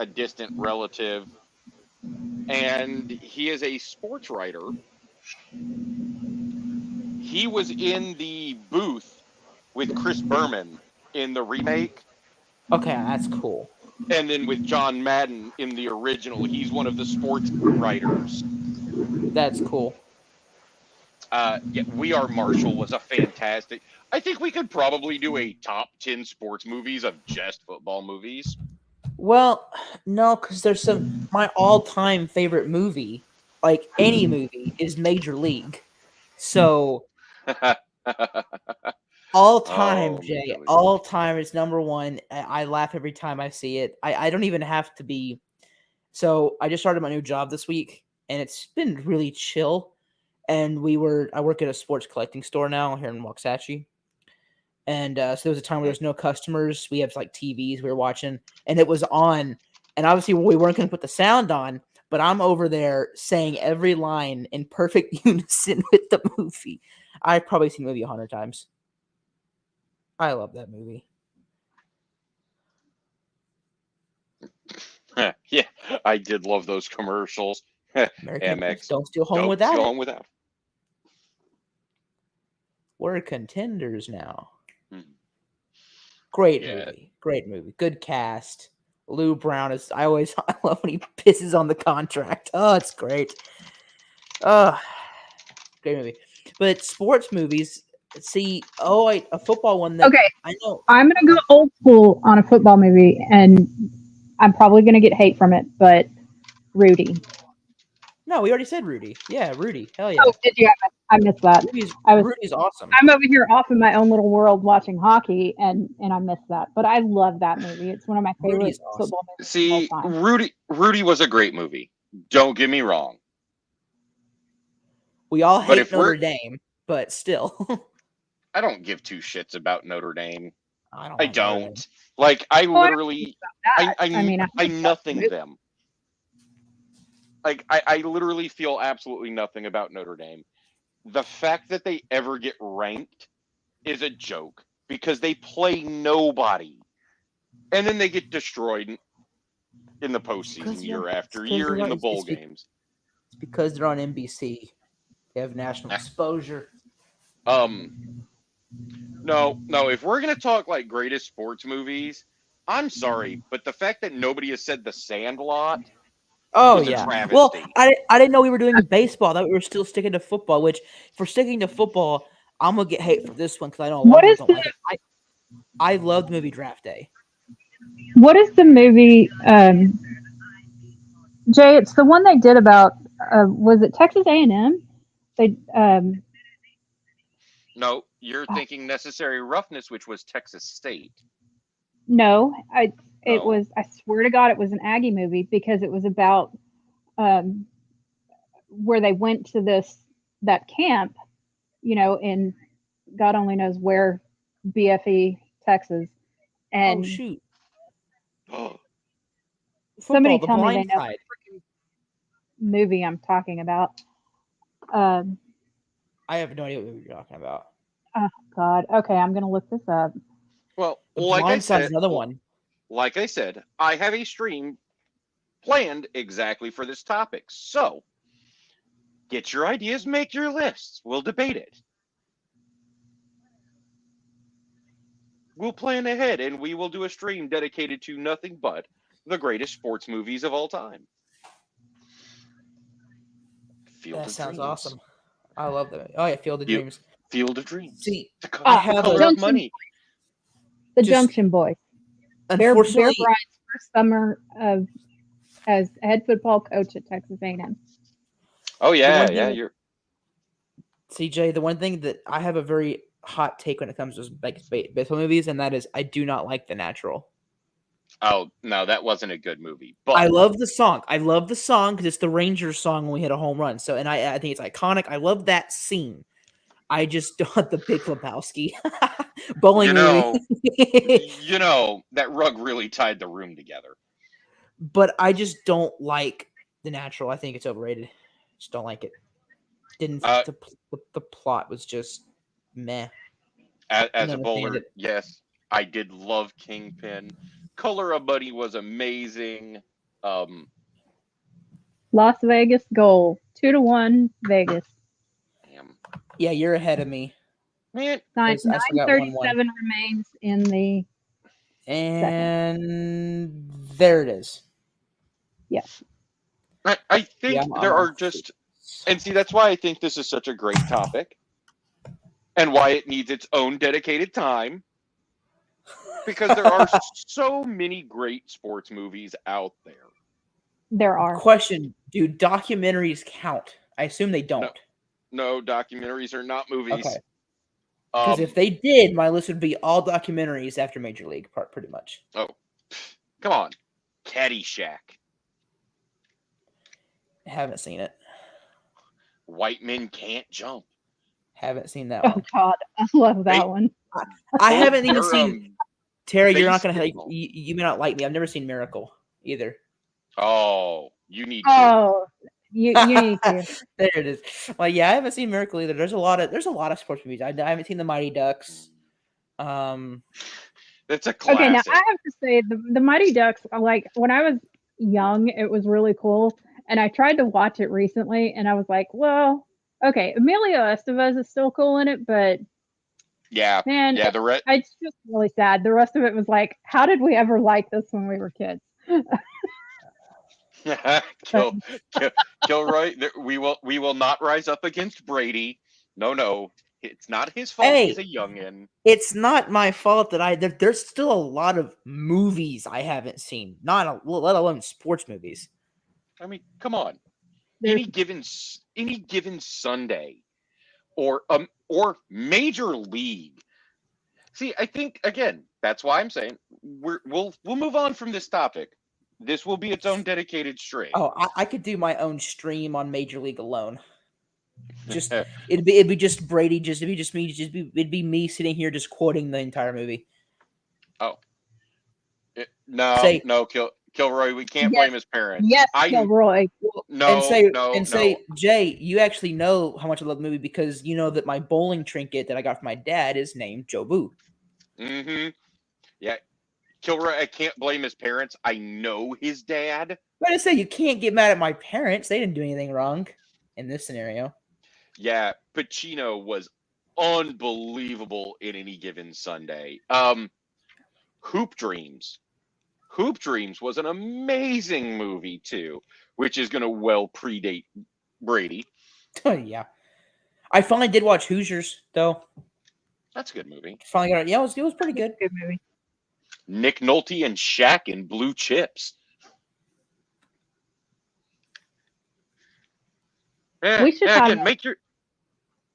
distant relative, and he is a sports writer. He was in the booth with Chris Berman in the remake, Okay, that's cool. and then with John Madden in the original. He's one of the sports writers. That's cool. We Are Marshall was a fantastic. I think we could probably do a top 10 sports movies of just football movies. Well, no, because there's my all-time favorite movie, like any movie, is Major League. So all time, Oh, Jay, Major League. all time is number one. I laugh every time I see it. I don't even have to be. So I just started my new job this week, and it's been really chill. And I work at a sports collecting store now here in Waxahachie. And so there was a time where there's no customers. We have like TVs we were watching, and it was on. And obviously we weren't going to put the sound on, but I'm over there saying every line in perfect unison with the movie. I've probably seen the movie 100 times. I love that movie. Yeah, I did love those commercials. American MX, don't steal home without steal it. home without. We're contenders now. Hmm. Great Yeah. movie. Great movie. Good cast. Lou Brown is. I love when he pisses on the contract. Oh, it's great. Oh, great movie. But sports movies. See, a football one that Okay, I know. I'm gonna go old school on a football movie, and I'm probably gonna get hate from it, but Rudy. No, we already said Rudy. Yeah, Rudy. Hell yeah. Oh, did you? I missed that. Rudy's awesome. I'm over here off in my own little world watching hockey, and I missed that. But I love that movie. It's one of my favorite Rudy's awesome. football movies See, of all time. Rudy was a great movie. Don't get me wrong. We all But hate if we're- Notre Dame, but still. I don't give two shits about Notre Dame. I I like Notre Dame. don't. Like, I Well, I don't literally, that. I mean, nothing them. Like, I literally feel absolutely nothing about Notre Dame. The fact that they ever get ranked is a joke because they play nobody. And then they get destroyed in the postseason year after year in the bowl games. It's because they're on NBC. They have national exposure. No. If we're gonna talk like greatest sports movies, I'm sorry, but the fact that nobody has said The Sandlot. Oh was a yeah. travesty. Well, I didn't know we were doing baseball. I thought we were still sticking to football. Which, if we're sticking to football, I'm gonna get hate for this one because I know a lot of people don't like it. I love the movie Draft Day. What is the movie? Jay, it's the one they did about. Was it Texas A&M? They No, you're thinking Necessary Roughness, which was Texas State. No, it No. was. I swear to God, it was an Aggie movie because it was about where they went to that camp, in God only knows where, BFE, Texas, and Oh shoot! somebody Football, tell The me they Blind know Side. what movie I'm talking about. I have no idea what you're talking about. Oh God. Okay, I'm gonna look this up. Well, The like I Blind Side's said, another one. Like I said, I have a stream planned exactly for this topic. So, get your ideas, make your lists. We'll debate it. We'll plan ahead, and we will do a stream dedicated to nothing but the greatest sports movies of all time. That sounds awesome. I love that. Oh yeah, Field of Dreams. Field of Dreams. See, I have Color of Money. The Junction Boys. Bear Unfortunately, Bryant's first summer as head football coach at Texas A&M. Oh yeah, You're CJ. The one thing that I have a very hot take when it comes to baseball movies, and that is I do not like The Natural. Oh no, that wasn't a good movie. But I love the song. I love the song because it's the Rangers song when we hit a home run. So, and I think it's iconic. I love that scene. I just don't the Big Lebowski bowling movie. That rug really tied the room together. But I just don't like The Natural. I think it's overrated. Just don't like it. Didn't the plot was just meh. As a bowler, yes. I did love Kingpin. Color of Money was amazing. Las Vegas goal 2-1 Vegas. Damn. Yeah, you're ahead of me. Man, 9:37 remains in the and there it is. Yes. I think there are just, and see, that's why I think this is such a great topic and why it needs its own dedicated time, because there are so many great sports movies out there. There are. Question, do documentaries count? I assume they don't. No, documentaries are not movies. Okay. Because if they did, my list would be all documentaries after Major League, pretty much. Oh, come on. Caddyshack. Haven't seen it. White Men Can't Jump. Haven't seen that one. one. Oh, God. I love that one. I haven't even seen... Terry, you're not going to... You may not like me. I've never seen Miracle either. Oh, you need to. Oh, you need to. There it is. Well, yeah, I haven't seen Miracle either. There's a lot of sports movies. I haven't seen the Mighty Ducks. That's a classic. Okay, now I have to say the Mighty Ducks, like when I was young, it was really cool. And I tried to watch it recently and I was like, well, okay, Emilio Estevez is still cool in it, but yeah, man, yeah, it's just really sad. The rest of it was like, how did we ever like this when we were kids? Kilroy, we will not rise up against Brady. No, it's not his fault. Hey, he's a youngin. It's not my fault that there's still a lot of movies I haven't seen, let alone sports movies. I mean, come on. Any given Sunday, or Major League. See, I think again, that's why I'm saying we'll move on from this topic. This will be its own dedicated stream. Oh, I could do my own stream on Major League alone. Just it'd be just Brady. It'd be me sitting here just quoting the entire movie. Oh, no, Kilroy. We can't blame his parents. Yes, Kilroy. No. Jay, you actually know how much I love the movie because you know that my bowling trinket that I got from my dad is named Joe Boo. Mm-hmm. Yeah. Kilroy, I can't blame his parents. I know his dad. But I say you can't get mad at my parents. They didn't do anything wrong in this scenario. Yeah, Pacino was unbelievable in Any Given Sunday. Hoop Dreams. Hoop Dreams was an amazing movie too, which is going to well predate Brady. Oh yeah, I finally did watch Hoosiers though. That's a good movie. Finally got it. Yeah, it was pretty good. Good movie. Nick Nolte and Shaq in Blue Chips. Yeah, we should have, make your.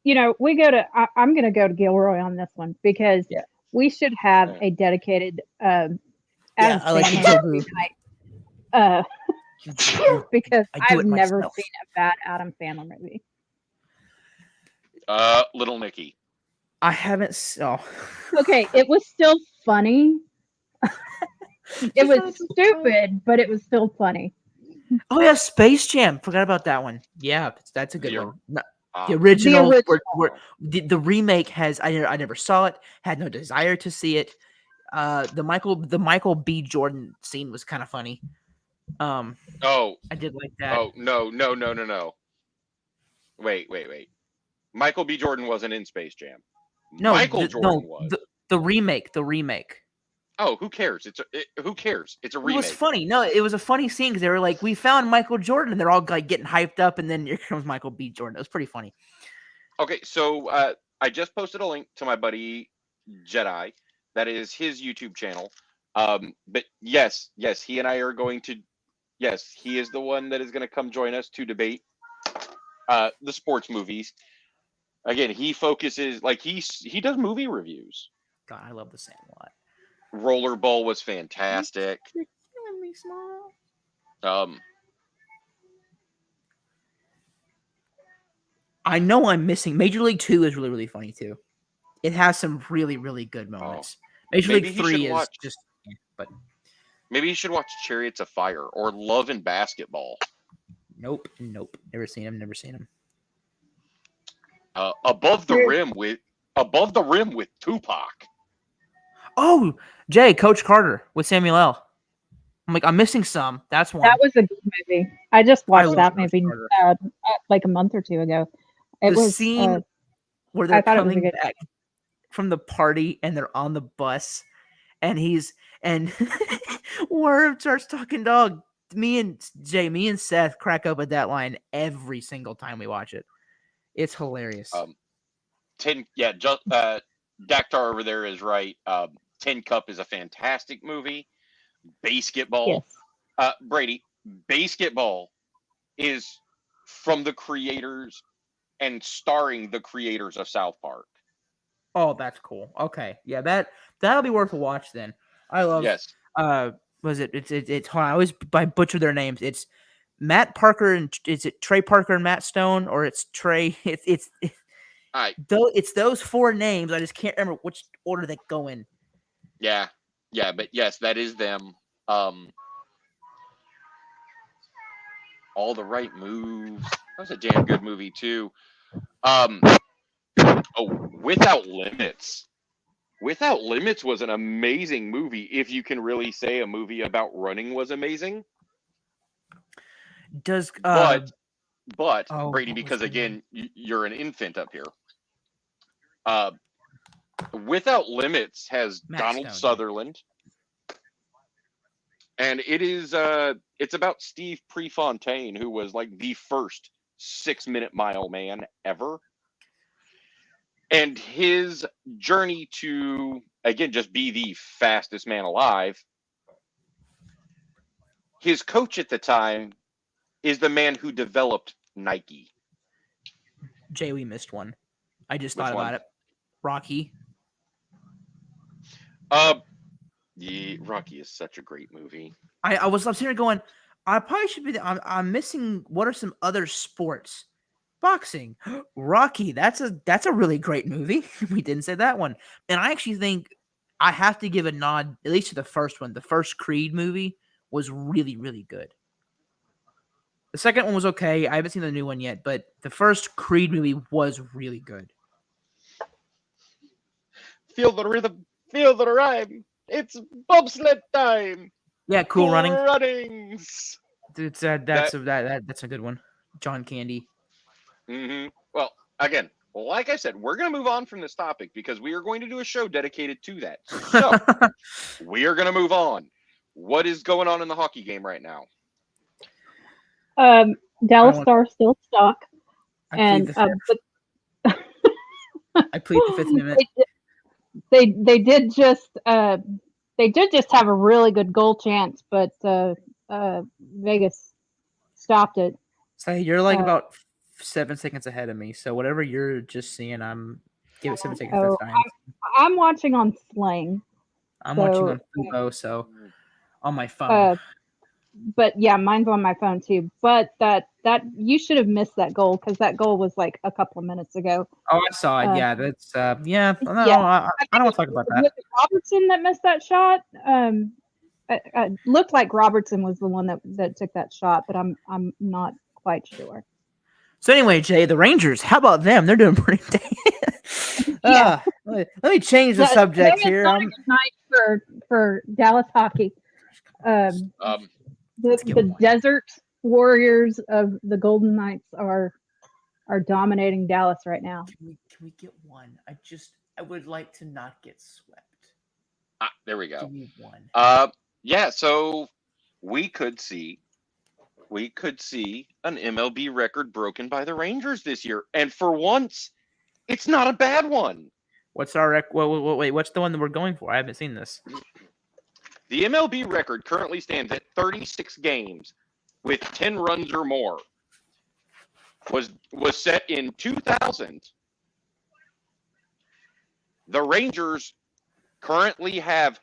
We go to. I'm going to go to Gilroy on this one because we should have a dedicated. Adam Sandler night. Because I've never seen a bad Adam Sandler movie. Little Nicky. I haven't. Okay, it was still funny. It was stupid, but it was still funny. Oh yeah, Space Jam. Forgot about that one. Yeah, that's a good one. No, the original. The remake has. I never saw it. Had no desire to see it. The Michael B. Jordan scene was kind of funny. I did like that. Oh no. Wait. Michael B. Jordan wasn't in Space Jam. No, Michael Jordan was. The remake. Oh, who cares? Who cares? It's a remake. It was funny. No, it was a funny scene because they were like, "We found Michael Jordan," and they're all like getting hyped up, and then here comes Michael B. Jordan. It was pretty funny. Okay, so I just posted a link to my buddy Jedi. That is his YouTube channel. But yes, he and I are going to. Yes, he is the one that is going to come join us to debate the sports movies. Again, he focuses he does movie reviews. God, I love The Sandlot. Rollerball was fantastic. You're killing me, Small. I know I'm missing. Major League 2 is really, really funny too. It has some really, really good moments. Major League 3 is just, but maybe you should watch Chariots of Fire or Love and Basketball. Nope. Never seen him. Above the Rim with Tupac. Oh, Jay, Coach Carter with Samuel L. I'm like, I'm missing some. That's one. That was a good movie. I just watched that Coach movie like a month or two ago. It was scene where they're coming good. back from the party and they're on the bus, and Worm starts talking dog. Me and Seth crack up at that line every single time we watch it. It's hilarious. Daktar over there is right. Tin Cup is a fantastic movie. Basketball. Yes. Brady, basketball is from the creators and starring the creators of South Park. Oh, that's cool. Okay. Yeah, that'll be worth a watch then. I love was it it's I always butcher their names. It's Matt Parker and is it Trey Parker and Matt Stone, or it's Trey it's those four names. I just can't remember which order they go in. Yeah, but yes, that is them. All the Right Moves. That was a damn good movie too. Without Limits. Without Limits was an amazing movie. If you can really say a movie about running was amazing. But Brady, because again, you're an infant up here. Without Limits has Donald Sutherland, and it is it's about Steve Prefontaine, who was like the first 6-minute mile man ever, and his journey to again just be the fastest man alive. His coach at the time is the man who developed Nike. Jay, we missed one. I just thought about it. Rocky. Yeah, Rocky is such a great movie. I was sitting here going, I probably should be. I'm missing. What are some other sports? Boxing. Rocky. That's a really great movie. We didn't say that one, and I actually think I have to give a nod at least to the first one. The first Creed movie was really, really good. The second one was okay. I haven't seen the new one yet, but the first Creed movie was really good. Feel the rhythm, feel the rhyme. It's bobsled time. Yeah, cool runnings. Dude, that's a good one. John Candy. Mm-hmm. Well, again, like I said, we're going to move on from this topic because we are going to do a show dedicated to that. So we are going to move on. What is going on in the hockey game right now? Dallas Stars still stuck, and I plead the Fifth Amendment. They did just have a really good goal chance, but Vegas stopped it. So you're like about 7 seconds ahead of me. So whatever you're just seeing, give it 7 seconds. That's fine. I'm watching on Sling. I'm watching on Fubo, so on my phone. But yeah, mine's on my phone too. But that you should have missed that goal because that goal was like a couple of minutes ago. Oh, I saw it. Yeah, that's I don't want to talk about that. Was it Robertson that missed that shot? It looked like Robertson was the one that took that shot, but I'm not quite sure. So anyway, Jay, the Rangers, how about them? They're doing pretty damn. Yeah. Let me change the subject here. Not a good night for Dallas hockey. The Desert Warriors of the Golden Knights are dominating Dallas right now. Can we get one? I would like to not get swept. There we go. Give me one. Yeah, so we could see an MLB record broken by the Rangers this year, and for once, it's not a bad one. What's our wait? What's the one that we're going for? I haven't seen this. The MLB record currently stands at 36 games with 10 runs or more. Was set in 2000. The Rangers currently have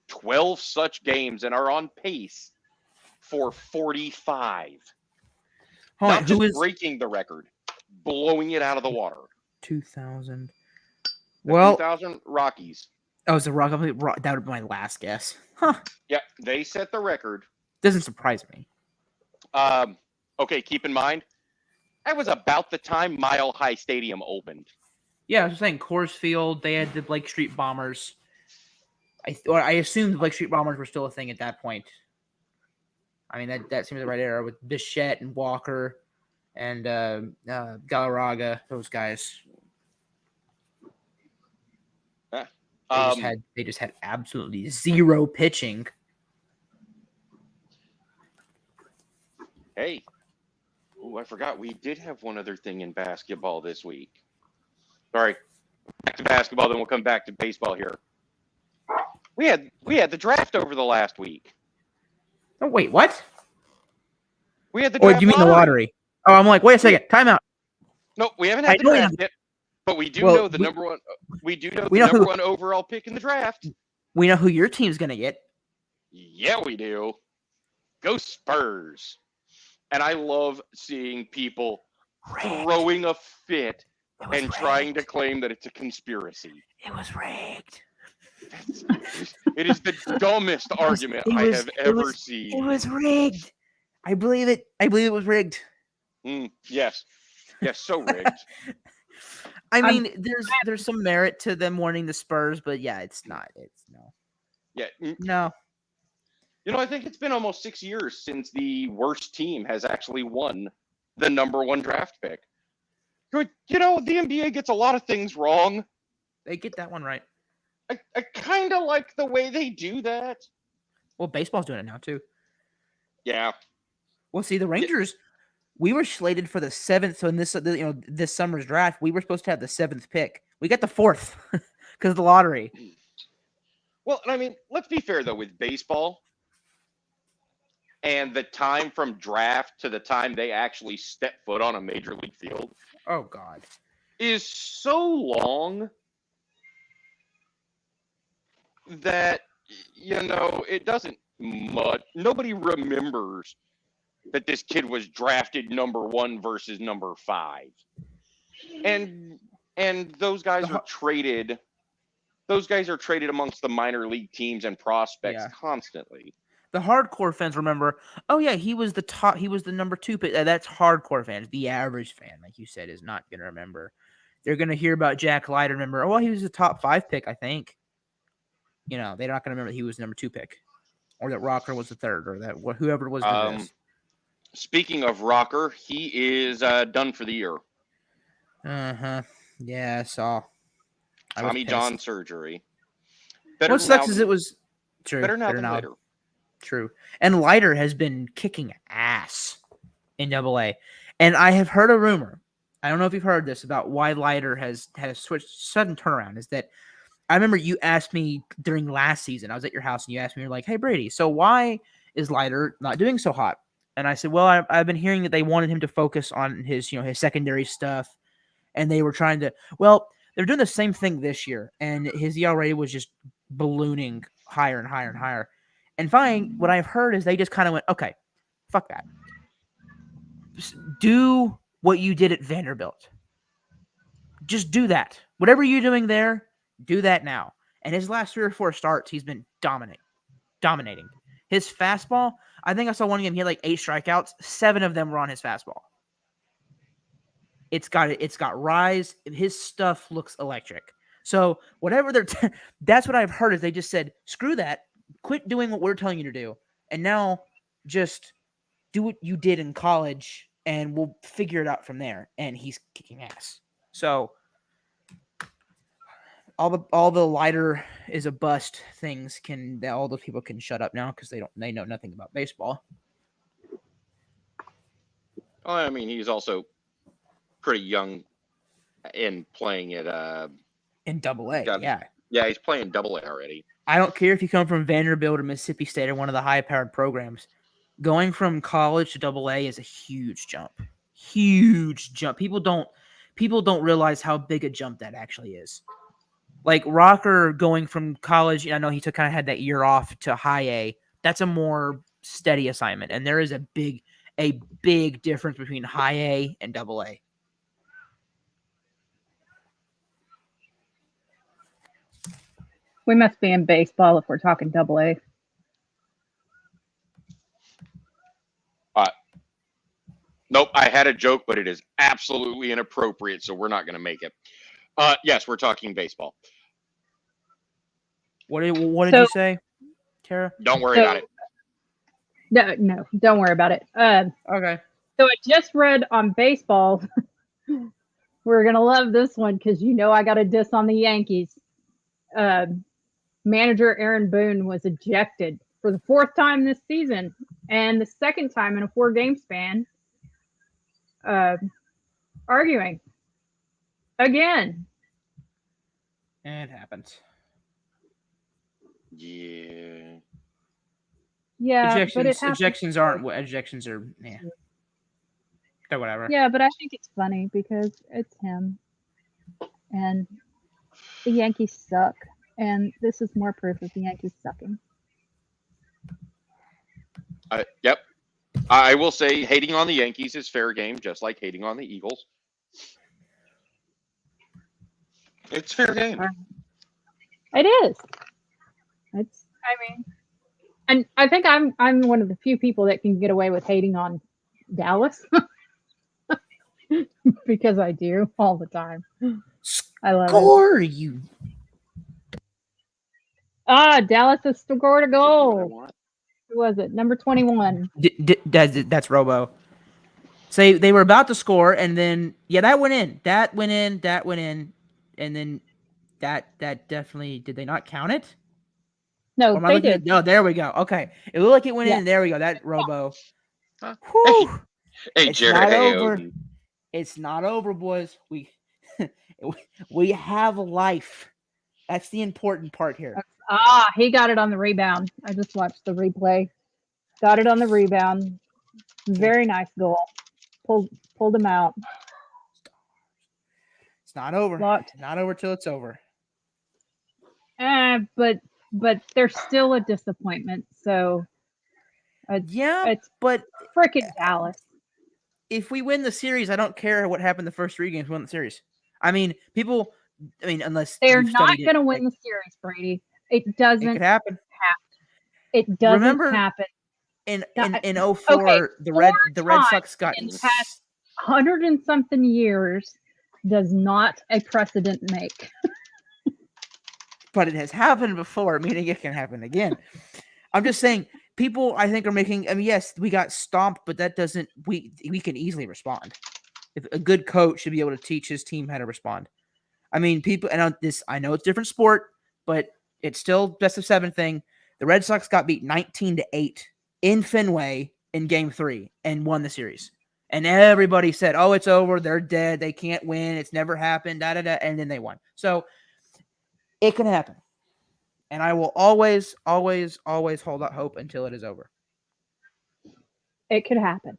12 such games and are on pace for 45. Not just breaking the record, blowing it out of the water. 2000. 2000 Rockies. Oh, it's a Rock. That would be my last guess. Huh. Yeah, they set the record. Doesn't surprise me. Okay, keep in mind, that was about the time Mile High Stadium opened. Yeah, I was saying Coors Field. They had the Blake Street Bombers. I assumed the Blake Street Bombers were still a thing at that point. I mean, that seems the right era with Bichette and Walker and Galarraga, those guys. They just had absolutely zero pitching. Hey, I forgot we did have one other thing in basketball this week. Sorry, back to basketball, then we'll come back to baseball here. We had the draft over the last week. Oh wait, what? We had the draft. Oh, you mean the lottery? Oh, I'm like, wait a second, time out. No, we haven't had the draft yet, but we do know the number one. We do know the number one overall pick in the draft. We know who your team's gonna get. Yeah, we do. Go Spurs! And I love seeing people throwing a fit and trying to claim that it's a conspiracy. It was rigged. It is the dumbest argument I have ever seen. It was rigged. I believe it. I believe it was rigged. Yes, so rigged. I mean, there's some merit to them wanting the Spurs, but yeah, it's not. It's no. Yeah. No. You know, I think it's been almost 6 years since the worst team has actually won the number one draft pick. You know, the NBA gets a lot of things wrong. They get that one right. I kind of like the way they do that. Well, baseball's doing it now too. Yeah. Well, see, the Rangers, we were slated for the 7th. So in this summer's draft, we were supposed to have the 7th pick. We got the 4th because of the lottery. Well, I mean, let's be fair though with baseball. And the time from draft to the time they actually step foot on a major league field. Oh God. Is so long that, you know, it doesn't much. Nobody remembers that this kid was drafted number 1 versus number 5. And those guys are traded. Those guys are traded amongst the minor league teams and prospects constantly. The hardcore fans remember, oh yeah, he was the number 2 pick. That's hardcore fans. The average fan, like you said, is not going to remember. They're going to hear about Jack Leiter, remember, oh, well, he was the top 5 pick, I think. You know, they're not going to remember that he was the number 2 pick. Or that Rocker was the 3rd, or that whoever was doing this. Speaking of Rocker, he is done for the year. Uh-huh. Yeah, I saw. Tommy John surgery. What sucks is it was true. Better now than later. True. And Leiter has been kicking ass in AA. And I have heard a rumor. I don't know if you've heard this about why Leiter has had a sudden turnaround. Is that I remember you asked me during last season. I was at your house and you asked me, you're like, hey, Brady, so why is Leiter not doing so hot? And I said, well, I've been hearing that they wanted him to focus on his secondary stuff. And they were trying to, they're doing the same thing this year. And his ERA was just ballooning higher and higher and higher. And finally, what I've heard is they just kind of went, okay, fuck that. Just do what you did at Vanderbilt. Just do that. Whatever you're doing there, do that now. And his last 3 or 4 starts, he's been dominating. His fastball, I think I saw one game, he had like 8 strikeouts. 7 of them were on his fastball. It's got rise. His stuff looks electric. So whatever that's what I've heard is they just said, screw that. Quit doing what we're telling you to do. And now just do what you did in college and we'll figure it out from there. And he's kicking ass. So all the Leiter is a bust things all those people can shut up now because they know nothing about baseball. Oh, I mean, he's also pretty young in playing it in AA. Yeah, he's playing AA already. I don't care if you come from Vanderbilt or Mississippi State or one of the high-powered programs. Going from college to AA is a huge jump. Huge jump. People don't realize how big a jump that actually is. Like Rocker going from college, I know he kind of had that year off to high A. That's a more steady assignment, and there is a big difference between high A and AA. We must be in baseball if we're talking AA. Nope, I had a joke, but it is absolutely inappropriate, so we're not going to make it. Yes, we're talking baseball. What did you say, Tara? Don't worry about it. No, don't worry about it. Okay. So I just read on baseball. We're gonna love this one because I got a diss on the Yankees. Manager Aaron Boone was ejected for the 4th time this season, and the 2nd time in a 4-game span. Arguing again. It happens. Yeah. Yeah, but it happens. Ejections aren't what ejections are. Yeah. So whatever. Yeah, but I think it's funny because it's him, and the Yankees suck, and this is more proof of the Yankees sucking. Yep. I will say hating on the Yankees is fair game, just like hating on the Eagles. It's fair game. It is. And I think I'm one of the few people that can get away with hating on Dallas because I do all the time. I love Score it. you. Dallas has scored a goal. Who was it? Number 21. That's Robo. Say they were about to score, and then that went in. That went in, and then that definitely did they not count it? No, they did. No, there we go. Okay, it looked like it went in. There we go. That Robo. Huh? Whew. Hey, It's Jared. not Hey, over. Odin. It's not over, boys. We have life. That's the important part here. He got it on the rebound. I just watched the replay. Got it on the rebound. Very nice goal. Pulled him out. It's not over. Locked. Not over till it's over. But they're still a disappointment. So it's but freaking Dallas. If we win the series, I don't care what happened the first 3 games. We won the series. I mean, unless they're not going to win the series, Brady. It doesn't. It could happen. It doesn't happen. In 04, the Red Sox got in the past 100 and something years does not a precedent make. But it has happened before, meaning it can happen again. I'm just saying, people I think are making. Yes, we got stomped, but that doesn't. We can easily respond. If a good coach should be able to teach his team how to respond. People, and I know it's a different sport, but it's still best of 7 thing. The Red Sox got beat 19-8 in Fenway in Game 3 and won the series. And everybody said, "Oh, it's over. They're dead. They can't win. It's never happened." Da da da. And then they won. So it can happen. And I will always, always, always hold out hope until it is over. It could happen.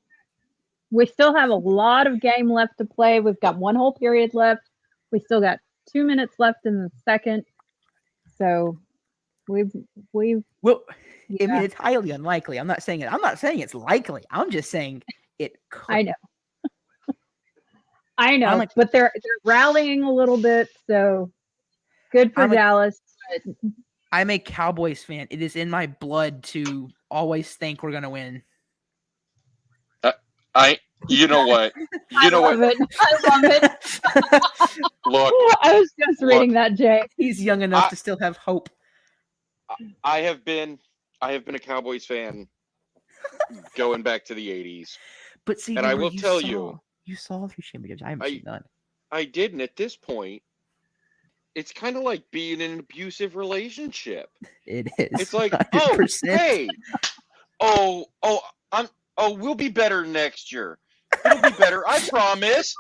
We still have a lot of game left to play. We've got 1 whole period left. We still got 2 minutes left in the second. So we've. Well, it's highly unlikely. I'm not saying it's likely. I'm just saying it could. I know. But they're rallying a little bit. So good for Dallas. I'm a Cowboys fan. It is in my blood to always think we're going to win. You know what? I love it. Look, I was just reading that, Jay. He's young enough to still have hope. I have been a Cowboys fan going back to the 80s. But see, and I will tell you, you saw 3 championships. I haven't seen none. I didn't. At this point, it's kind of like being in an abusive relationship. It is. It's like, 100%. we'll be better next year. It'll be better, I promise.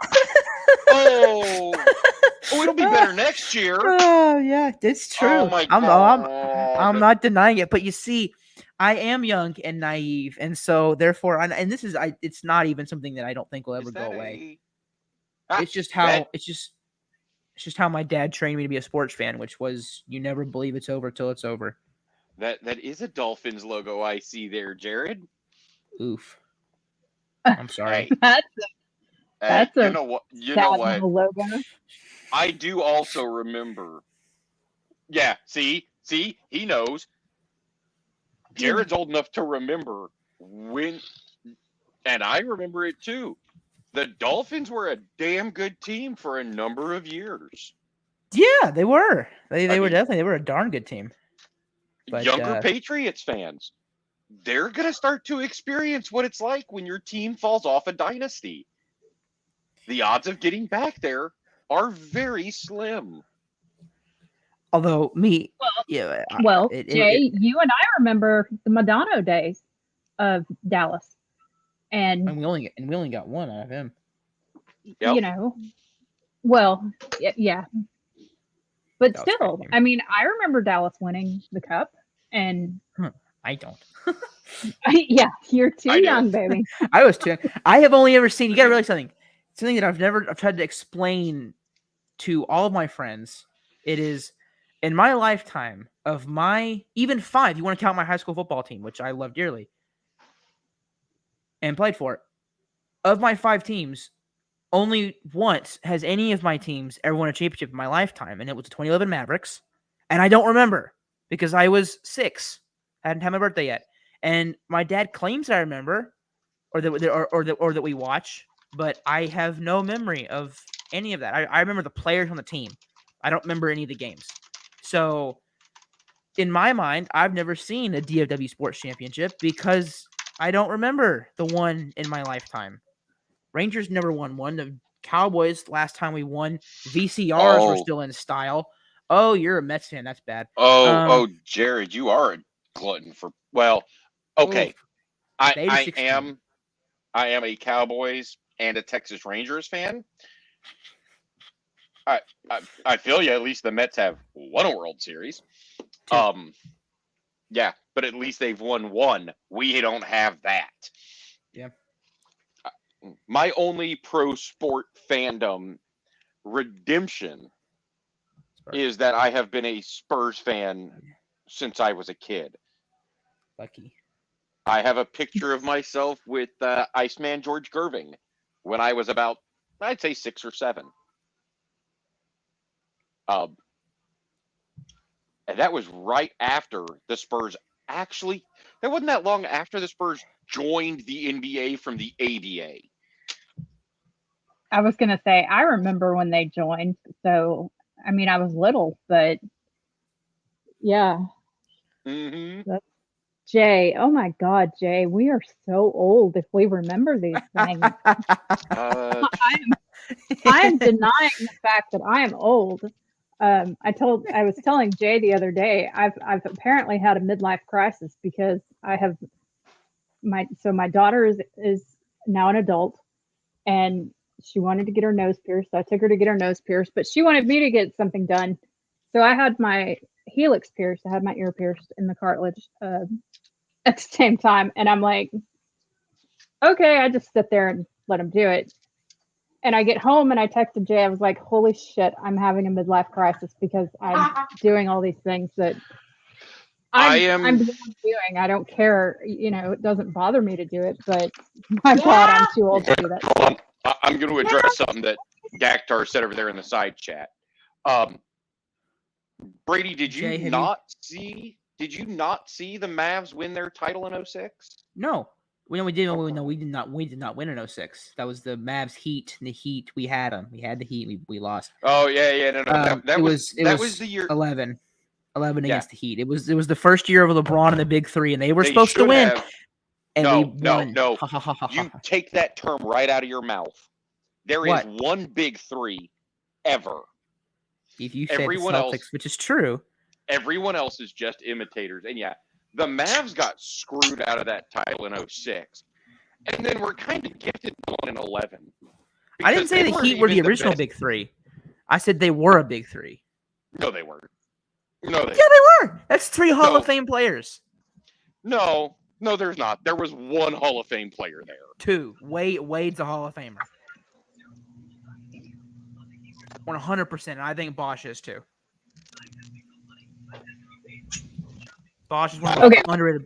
It'll be better next year. Oh yeah, that's true. Oh my God. I'm not denying it, but you see, I am young and naive, and so therefore, it's not even something that I don't think will ever go away. It's just how my dad trained me to be a sports fan, which was you never believe it's over till it's over. That is a Dolphins logo I see there, Jared. Oof. I'm sorry. That's you know what? Logo. I do also remember. Yeah, see, he knows. Jared's old enough to remember when, and I remember it too. The Dolphins were a damn good team for a number of years. Yeah, they were. They were a darn good team. But, younger Patriots fans, they're going to start to experience what it's like when your team falls off a dynasty. The odds of getting back there are very slim. although me, Jay, you and I remember the Madonna days of Dallas, and we only got one out of him. Yep. You know, well, yeah, but That was still, great. I mean, I remember Dallas winning the cup, and I don't. yeah, you're too I do. young, baby. I was too. I have only ever seen. You got to realize something that I've tried to explain to all of my friends. It is in my lifetime of my even 5. You want to count my high school football team, which I love dearly and played for. Of my 5 teams, only once has any of my teams ever won a championship in my lifetime, and it was the 2011 Mavericks. And I don't remember because I was 6. I hadn't had my birthday yet. And my dad claims I remember, or that we watch, but I have no memory of any of that. I remember the players on the team. I don't remember any of the games. So, in my mind, I've never seen a DFW Sports Championship because I don't remember the one in my lifetime. Rangers never won one. The Cowboys, last time we won, VCRs were still in style. Oh, you're a Mets fan. That's bad. Jared, you are a glutton for. Well, okay. Oof. I am a Cowboys and a Texas Rangers fan. I feel you. At least the Mets have won a World Series. 2. Yeah, but at least they've won one. We don't have that. Yeah. My only pro sport fandom redemption is that I have been a Spurs fan since I was a kid. Lucky. I have a picture of myself with Iceman George Gerving when I was about, I'd say 6 or 7. And that was right after the Spurs actually, that wasn't that long after the Spurs joined the NBA from the ABA. I was going to say, I remember when they joined. So, I mean, I was little, but yeah. Mm-hmm. Jay, oh my God, Jay, we are so old if we remember these things. I am denying the fact that I am old. I was telling Jay the other day, I've apparently had a midlife crisis because I have my daughter is now an adult, and she wanted to get her nose pierced. So I took her to get her nose pierced, but she wanted me to get something done. So I had my helix pierced. I had my ear pierced in the cartilage at the same time. And I'm like, okay, I just sit there and let him do it. And I get home and I texted Jay. I was like, holy shit, I'm having a midlife crisis because I'm doing all these things that I'm doing. I don't care. You know, it doesn't bother me to do it, but my God, I'm too old to do that. I'm going to address something that Dactar said over there in the side chat. Brady, did you not see the Mavs win their title in 06? No. We did not win in 06. That was the Mavs Heat. The Heat, we had them. We had the Heat. We lost. Oh yeah. No. That was the year 11 against the Heat. It was the first year of LeBron and the Big Three, and they were supposed to win. No. You take that term right out of your mouth. There is one Big Three ever. If you say everyone the Celtics, else, which is true, everyone else is just imitators. And yeah, the Mavs got screwed out of that title in 06. And then we're kind of gifted one in 11. I didn't say the Heat were the original Big Three. I said they were a Big Three. No, they weren't. They were. That's 3 Hall of Fame players. No, there's not. There was 1 Hall of Fame player there. 2. Wade's a Hall of Famer. 100%. And I think Bosch is too. Bosch is one of the underrated.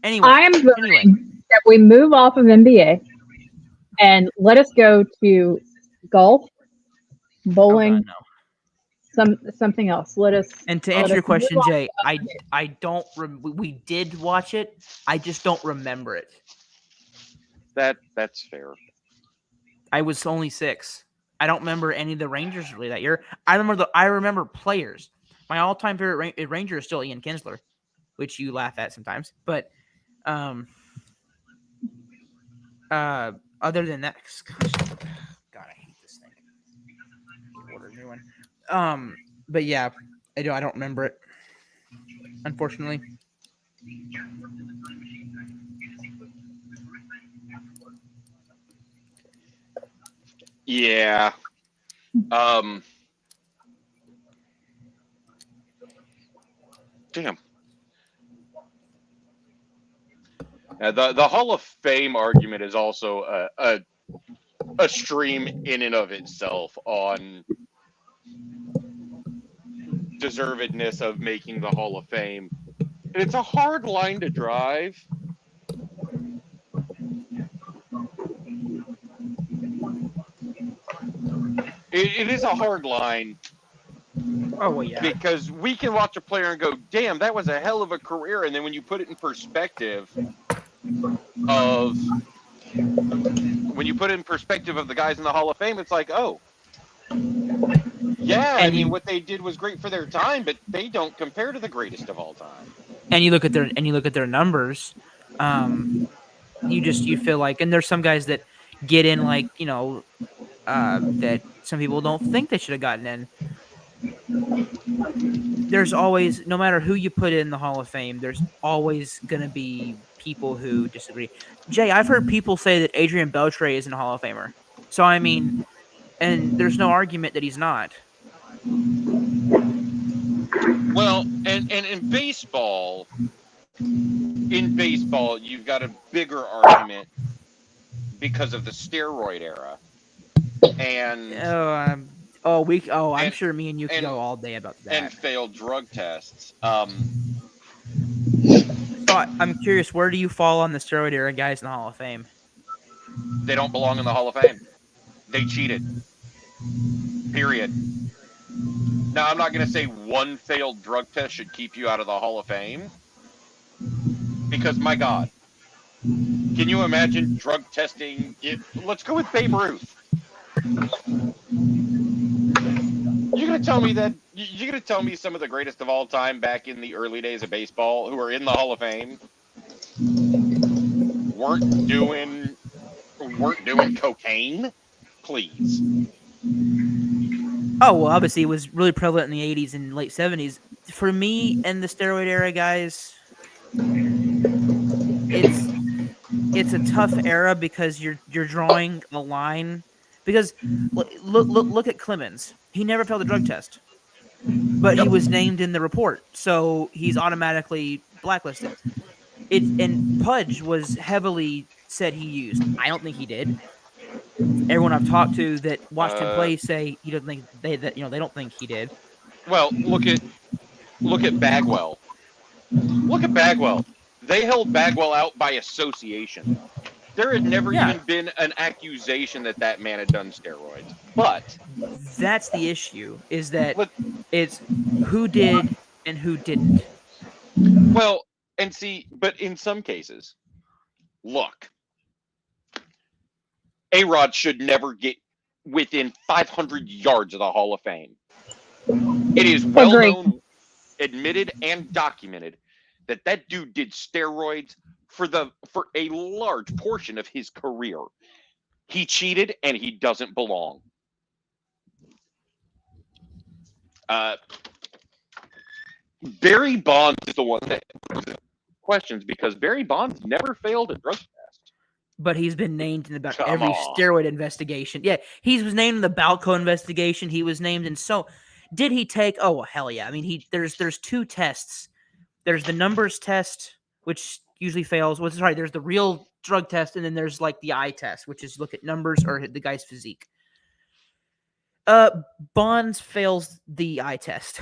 Anyway, I am voting that we move off of NBA and let us go to golf, bowling, something else. Let us. And to answer your question, Jay, I don't. We did watch it. I just don't remember it. That's fair. I was only 6. I don't remember any of the Rangers really that year. I remember players. My all-time favorite Ranger is still Ian Kinsler. which you laugh at sometimes. But other than that, gosh, God, I hate this thing. Order a new one. But yeah, I don't remember it, unfortunately. Yeah. Damn. The Hall of Fame argument is also a stream in and of itself on deservedness of making the Hall of Fame. And it's a hard line to drive. It is a hard line. Oh, well, yeah. Because we can watch a player and go, damn, that was a hell of a career. And then when you put it in perspective of the guys in the Hall of Fame, it's like, oh, yeah, I mean, what they did was great for their time, but they don't compare to the greatest of all time. And you look at their numbers, you feel like, and there's some guys that get in, like, that some people don't think they should have gotten in. There's always, no matter who you put in the Hall of Fame, there's always going to be people who disagree. Jay, I've heard people say that Adrian Beltre isn't a Hall of Famer. So, I mean, and there's no argument that he's not. Well, and in baseball, you've got a bigger argument because of the steroid era. And I'm sure me and you can go all day about that. And failed drug tests. So I'm curious, where do you fall on the steroid era guys in the Hall of Fame? They don't belong in the Hall of Fame. They cheated. Period. Now, I'm not going to say one failed drug test should keep you out of the Hall of Fame. Because, my God, can you imagine drug testing? Let's go with Babe Ruth. You're going to tell me some of the greatest of all time back in the early days of baseball who are in the Hall of Fame weren't doing cocaine? Please. Oh, well, obviously it was really prevalent in the 80s and late 70s. For me and the steroid era guys, it's a tough era because you're drawing a line. Because look at Clemens. He never failed a drug test, but he was named in the report, so he's automatically blacklisted. And Pudge was heavily said he used. I don't think he did. Everyone I've talked to that watched him play say he doesn't think they don't think he did. Well, look at Bagwell. Look at Bagwell. They held Bagwell out by association. There had never even been an accusation that man had done steroids. But that's the issue, is that it's who did and who didn't. Well, and see, but in some cases, look, A-Rod should never get within 500 yards of the Hall of Fame. It is well known, admitted, and documented that dude did steroids for a large portion of his career. He cheated, and he doesn't belong. Barry Bonds is the one that questions because Barry Bonds never failed a drug test. But he's been named in about every steroid investigation. Yeah, he was named in the Balco investigation. He was named in Did he take? Oh, well, hell yeah! I mean, there's two tests. There's the numbers test, which usually fails. There's the real drug test, and then there's like the eye test, which is look at numbers or the guy's physique. Bonds fails the eye test.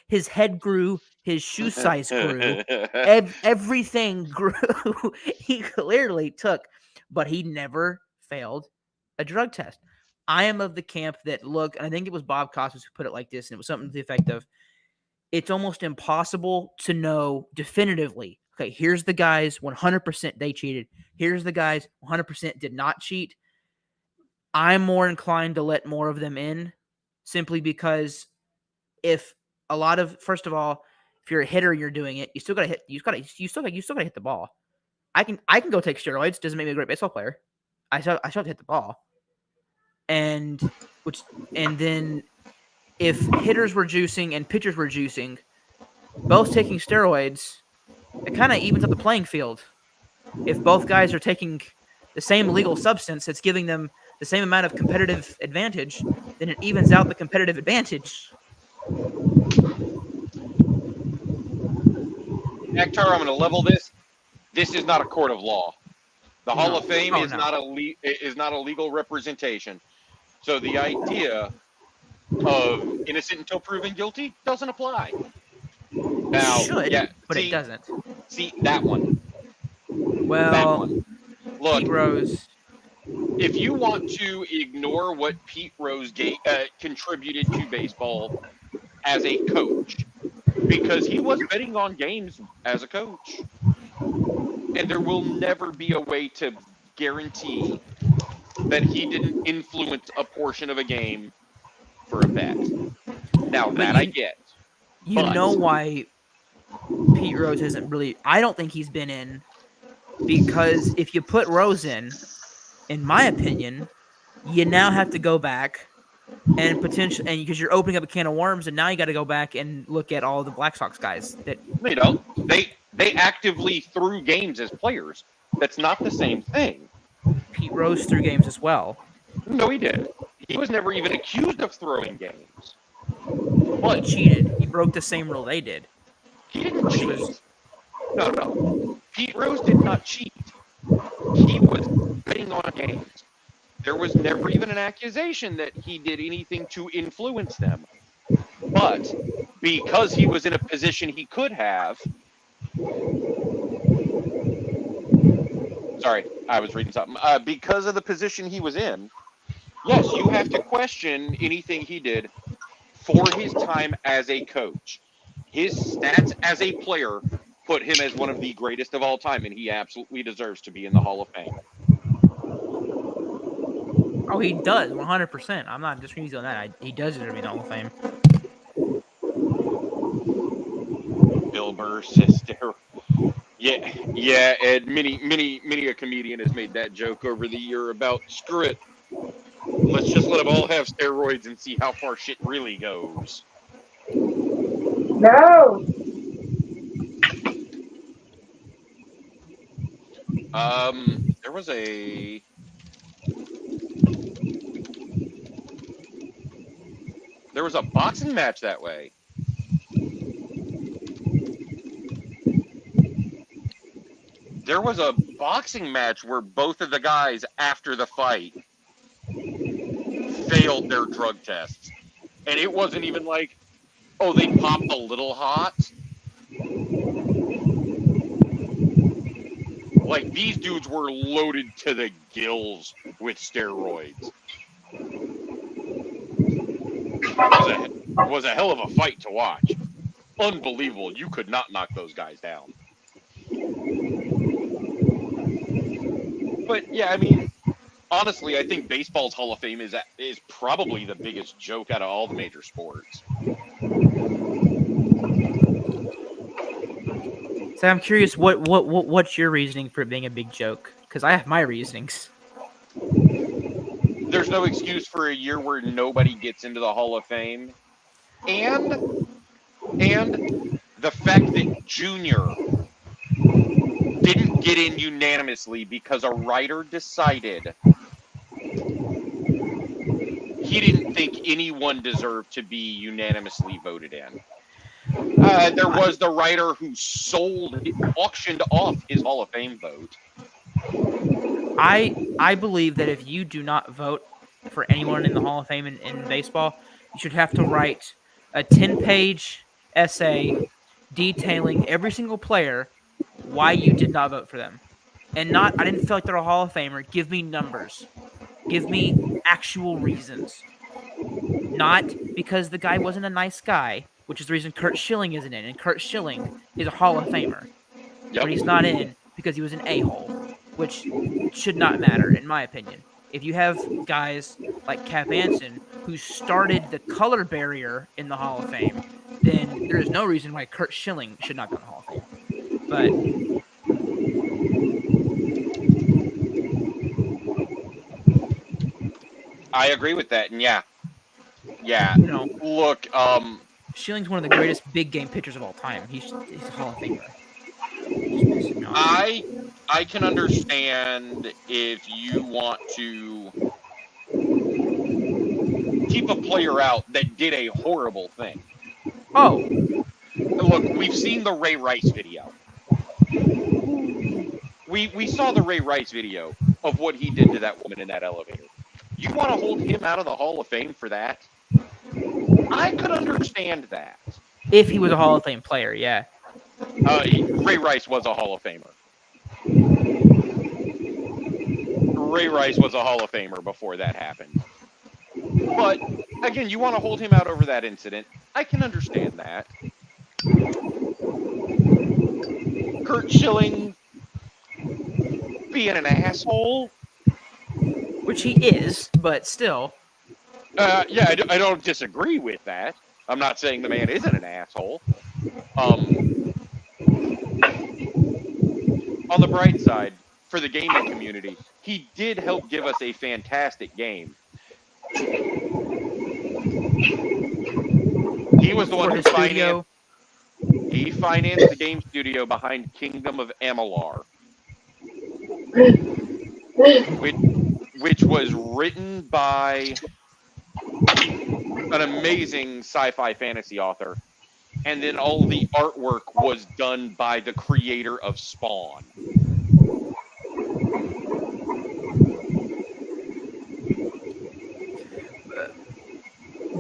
His head grew, his shoe size grew, everything grew. He clearly took, but he never failed a drug test. I am of the camp that and I think it was Bob Costas who put it like this, and it was something to the effect of, it's almost impossible to know definitively, okay, here's the guys 100% they cheated. Here's the guys 100% did not cheat. I'm more inclined to let more of them in simply because first of all, if if you're a hitter and you're doing it, you still gotta hit. You still gotta hit the ball. I can go take steroids. Doesn't make me a great baseball player. I still have to hit the ball. And then if hitters were juicing and pitchers were juicing, both taking steroids, it kind of evens up the playing field. If both guys are taking the same legal substance that's giving them the same amount of competitive advantage, then it evens out the competitive advantage. Akhtar, I'm going to level this. This is not a court of law. The Hall of Fame is not a legal representation. So the idea of innocent until proven guilty doesn't apply. Now, but it doesn't. See that one. Well, that one. Look, Pete Rose. If you want to ignore what Pete Rose contributed to baseball as a coach, because he was betting on games as a coach, and there will never be a way to guarantee that he didn't influence a portion of a game for a bet. Now, I get. You know why Pete Rose isn't really... I don't think he's been in, because if you put Rose in my opinion, you now have to go back and because you're opening up a can of worms, and now you got to go back and look at all the Black Sox guys that... They don't. They actively threw games as players. That's not the same thing. Pete Rose threw games as well. No, he did. He was never even accused of throwing games. Well, he cheated. He broke the same rule they did. He didn't cheat. No. Pete Rose did not cheat. He was betting on games. There was never even an accusation that he did anything to influence them. But because he was in a position he could have... Sorry, I was reading something. Because of the position he was in, yes, you have to question anything he did for his time as a coach. His stats as a player put him as one of the greatest of all time, and he absolutely deserves to be in the Hall of Fame. Oh, he does, 100%. I'm not disagreeing on that. He does deserve to be in the Hall of Fame. Bill Burr says yeah, Ed, many a comedian has made that joke over the year about, screw it, let's just let them all have steroids and see how far shit really goes. No! There was a boxing match that way. There was a boxing match where both of the guys after the fight failed their drug tests. And it wasn't even like, oh, they popped a little hot. Like, these dudes were loaded to the gills with steroids. It was a hell of a fight to watch. Unbelievable. You could not knock those guys down. But, yeah, I mean, honestly, I think baseball's Hall of Fame is probably the biggest joke out of all the major sports. So I'm curious, what's your reasoning for it being a big joke? Because I have my reasonings. There's no excuse for a year where nobody gets into the Hall of Fame. And the fact that Junior didn't get in unanimously because a writer decided he didn't think anyone deserved to be unanimously voted in. There was the writer who auctioned off his Hall of Fame vote. I believe that if you do not vote for anyone in the Hall of Fame in baseball, you should have to write a 10-page essay detailing every single player why you did not vote for them. And I didn't feel like they're a Hall of Famer. Give me numbers. Give me actual reasons. Not because the guy wasn't a nice guy, which is the reason Curt Schilling isn't in. And Curt Schilling is a Hall of Famer. Yep. But he's not in because he was an a-hole, which should not matter, in my opinion. If you have guys like Cap Anson, who started the color barrier in the Hall of Fame, then there is no reason why Curt Schilling should not go in the Hall of Fame. But I agree with that, and yeah. Look, Schilling's one of the greatest big game pitchers of all time. He's a Hall of Famer. I can understand if you want to keep a player out that did a horrible thing. Oh, look, we've seen the Ray Rice video. We saw the Ray Rice video of what he did to that woman in that elevator. You want to hold him out of the Hall of Fame for that? I could understand that. If he was a Hall of Fame player, yeah. Ray Rice was a Hall of Famer. Ray Rice was a Hall of Famer before that happened. But, again, you want to hold him out over that incident. I can understand that. Curt Schilling being an asshole. Which he is, but still. Yeah, I don't disagree with that. I'm not saying the man isn't an asshole. On the bright side, for the gaming community, he did help give us a fantastic game. He was the one who financed the game studio behind Kingdom of Amalur, which was written by an amazing sci-fi fantasy author, and then all the artwork was done by the creator of Spawn.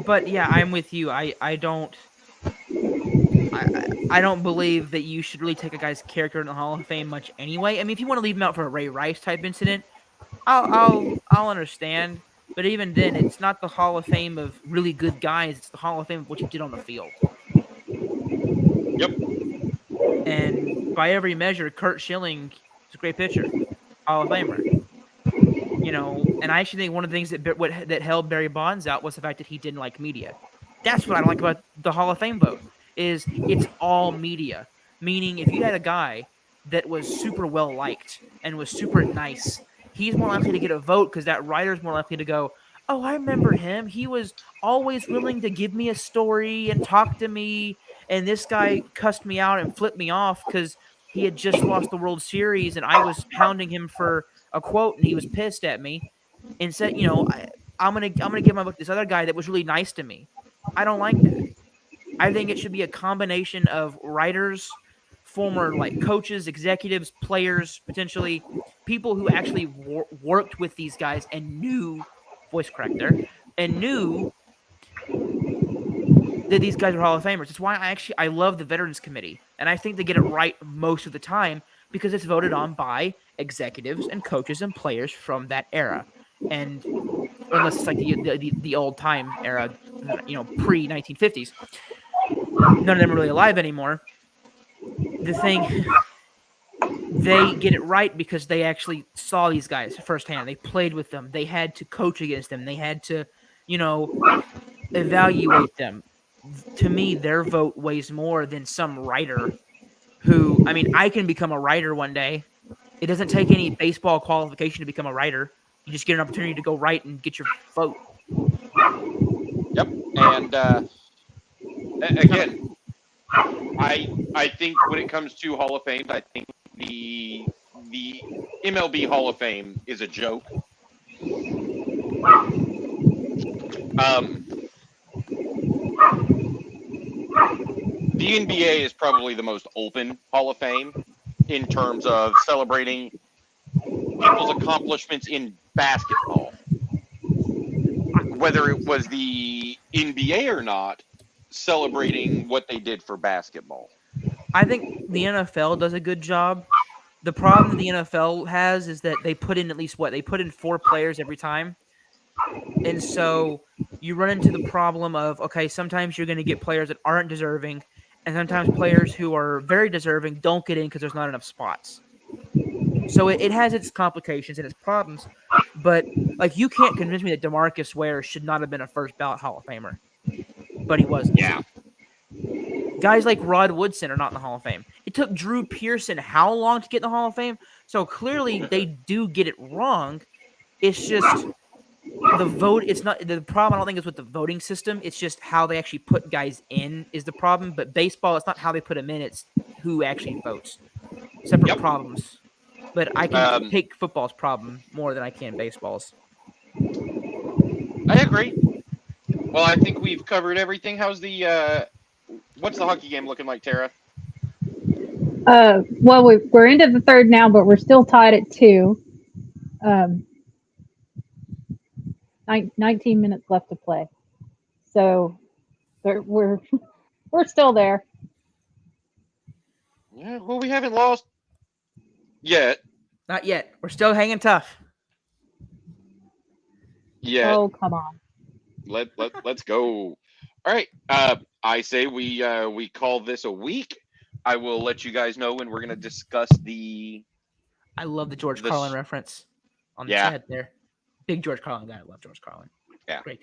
But yeah, I'm with you. I don't believe that you should really take a guy's character in the Hall of Fame much anyway. I mean, if you want to leave him out for a Ray Rice type incident, I'll understand. But even then, it's not the Hall of Fame of really good guys. It's the Hall of Fame of what you did on the field. Yep. And by every measure, Curt Schilling is a great pitcher, Hall of Famer. You know, and I actually think one of the things that held Barry Bonds out was the fact that he didn't like media. That's what I like about the Hall of Fame vote, is it's all media. Meaning, if you had a guy that was super well liked and was super nice, he's more likely to get a vote because that writer's more likely to go, oh, I remember him. He was always willing to give me a story and talk to me, and this guy cussed me out and flipped me off because he had just lost the World Series and I was hounding him for a quote and he was pissed at me and said, you know, I'm gonna give my book to this other guy that was really nice to me. I don't like that. I think it should be a combination of writers, former like coaches, executives, players, potentially people who actually worked with these guys and knew voice corrector and knew that these guys are Hall of Famers. That's why I love the Veterans Committee, and I think they get it right most of the time because it's voted on by executives and coaches and players from that era. And unless it's like the old time era, you know, pre-1950s, none of them are really alive anymore. The thing, they get it right because they actually saw these guys firsthand. They played with them. They had to coach against them. They had to, you know, evaluate them. To me, their vote weighs more than some writer who, I mean, I can become a writer one day. It doesn't take any baseball qualification to become a writer. You just get an opportunity to go write and get your vote. Yep. And again, I think when it comes to Hall of Fame, I think the MLB Hall of Fame is a joke. The NBA is probably the most open Hall of Fame in terms of celebrating people's accomplishments in basketball. Whether it was the NBA or not, celebrating what they did for basketball. I think the NFL does a good job. The problem that the NFL has is that they put in at least they put in 4 players every time. And so you run into the problem of, okay, sometimes you're going to get players that aren't deserving, and sometimes players who are very deserving don't get in because there's not enough spots. So it has its complications and its problems, but like you can't convince me that DeMarcus Ware should not have been a first ballot Hall of Famer, but he was. Yeah. Guys like Rod Woodson are not in the Hall of Fame. It took Drew Pearson how long to get in the Hall of Fame? So clearly they do get it wrong. It's just the vote. It's not the problem. I don't think it's with the voting system. It's just how they actually put guys in is the problem. But baseball, it's not how they put them in. It's who actually votes. Separate problems. But I can take football's problem more than I can baseball's. I agree. Well, I think we've covered everything. How's the what's the hockey game looking like, Tara? Well, we're into the third now, but we're still tied at 2. 19 minutes left to play, so we're still there. Yeah, well, we haven't lost yet. Not yet. We're still hanging tough. Yeah. Oh, come on. Let's go. All right. I say we call this a week. I will let you guys know when we're going to discuss the. I love the George Carlin reference on the chat there. Big George Carlin guy. I love George Carlin. Yeah. Great.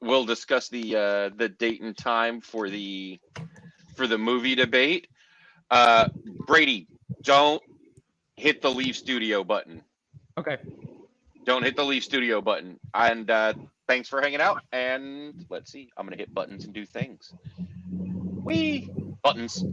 We'll discuss the date and time for the movie debate. Brady, don't hit the Leave Studio button. Okay. Don't hit the Leave Studio button. And thanks for hanging out. And let's see. I'm gonna hit buttons and do things. Whee! Buttons.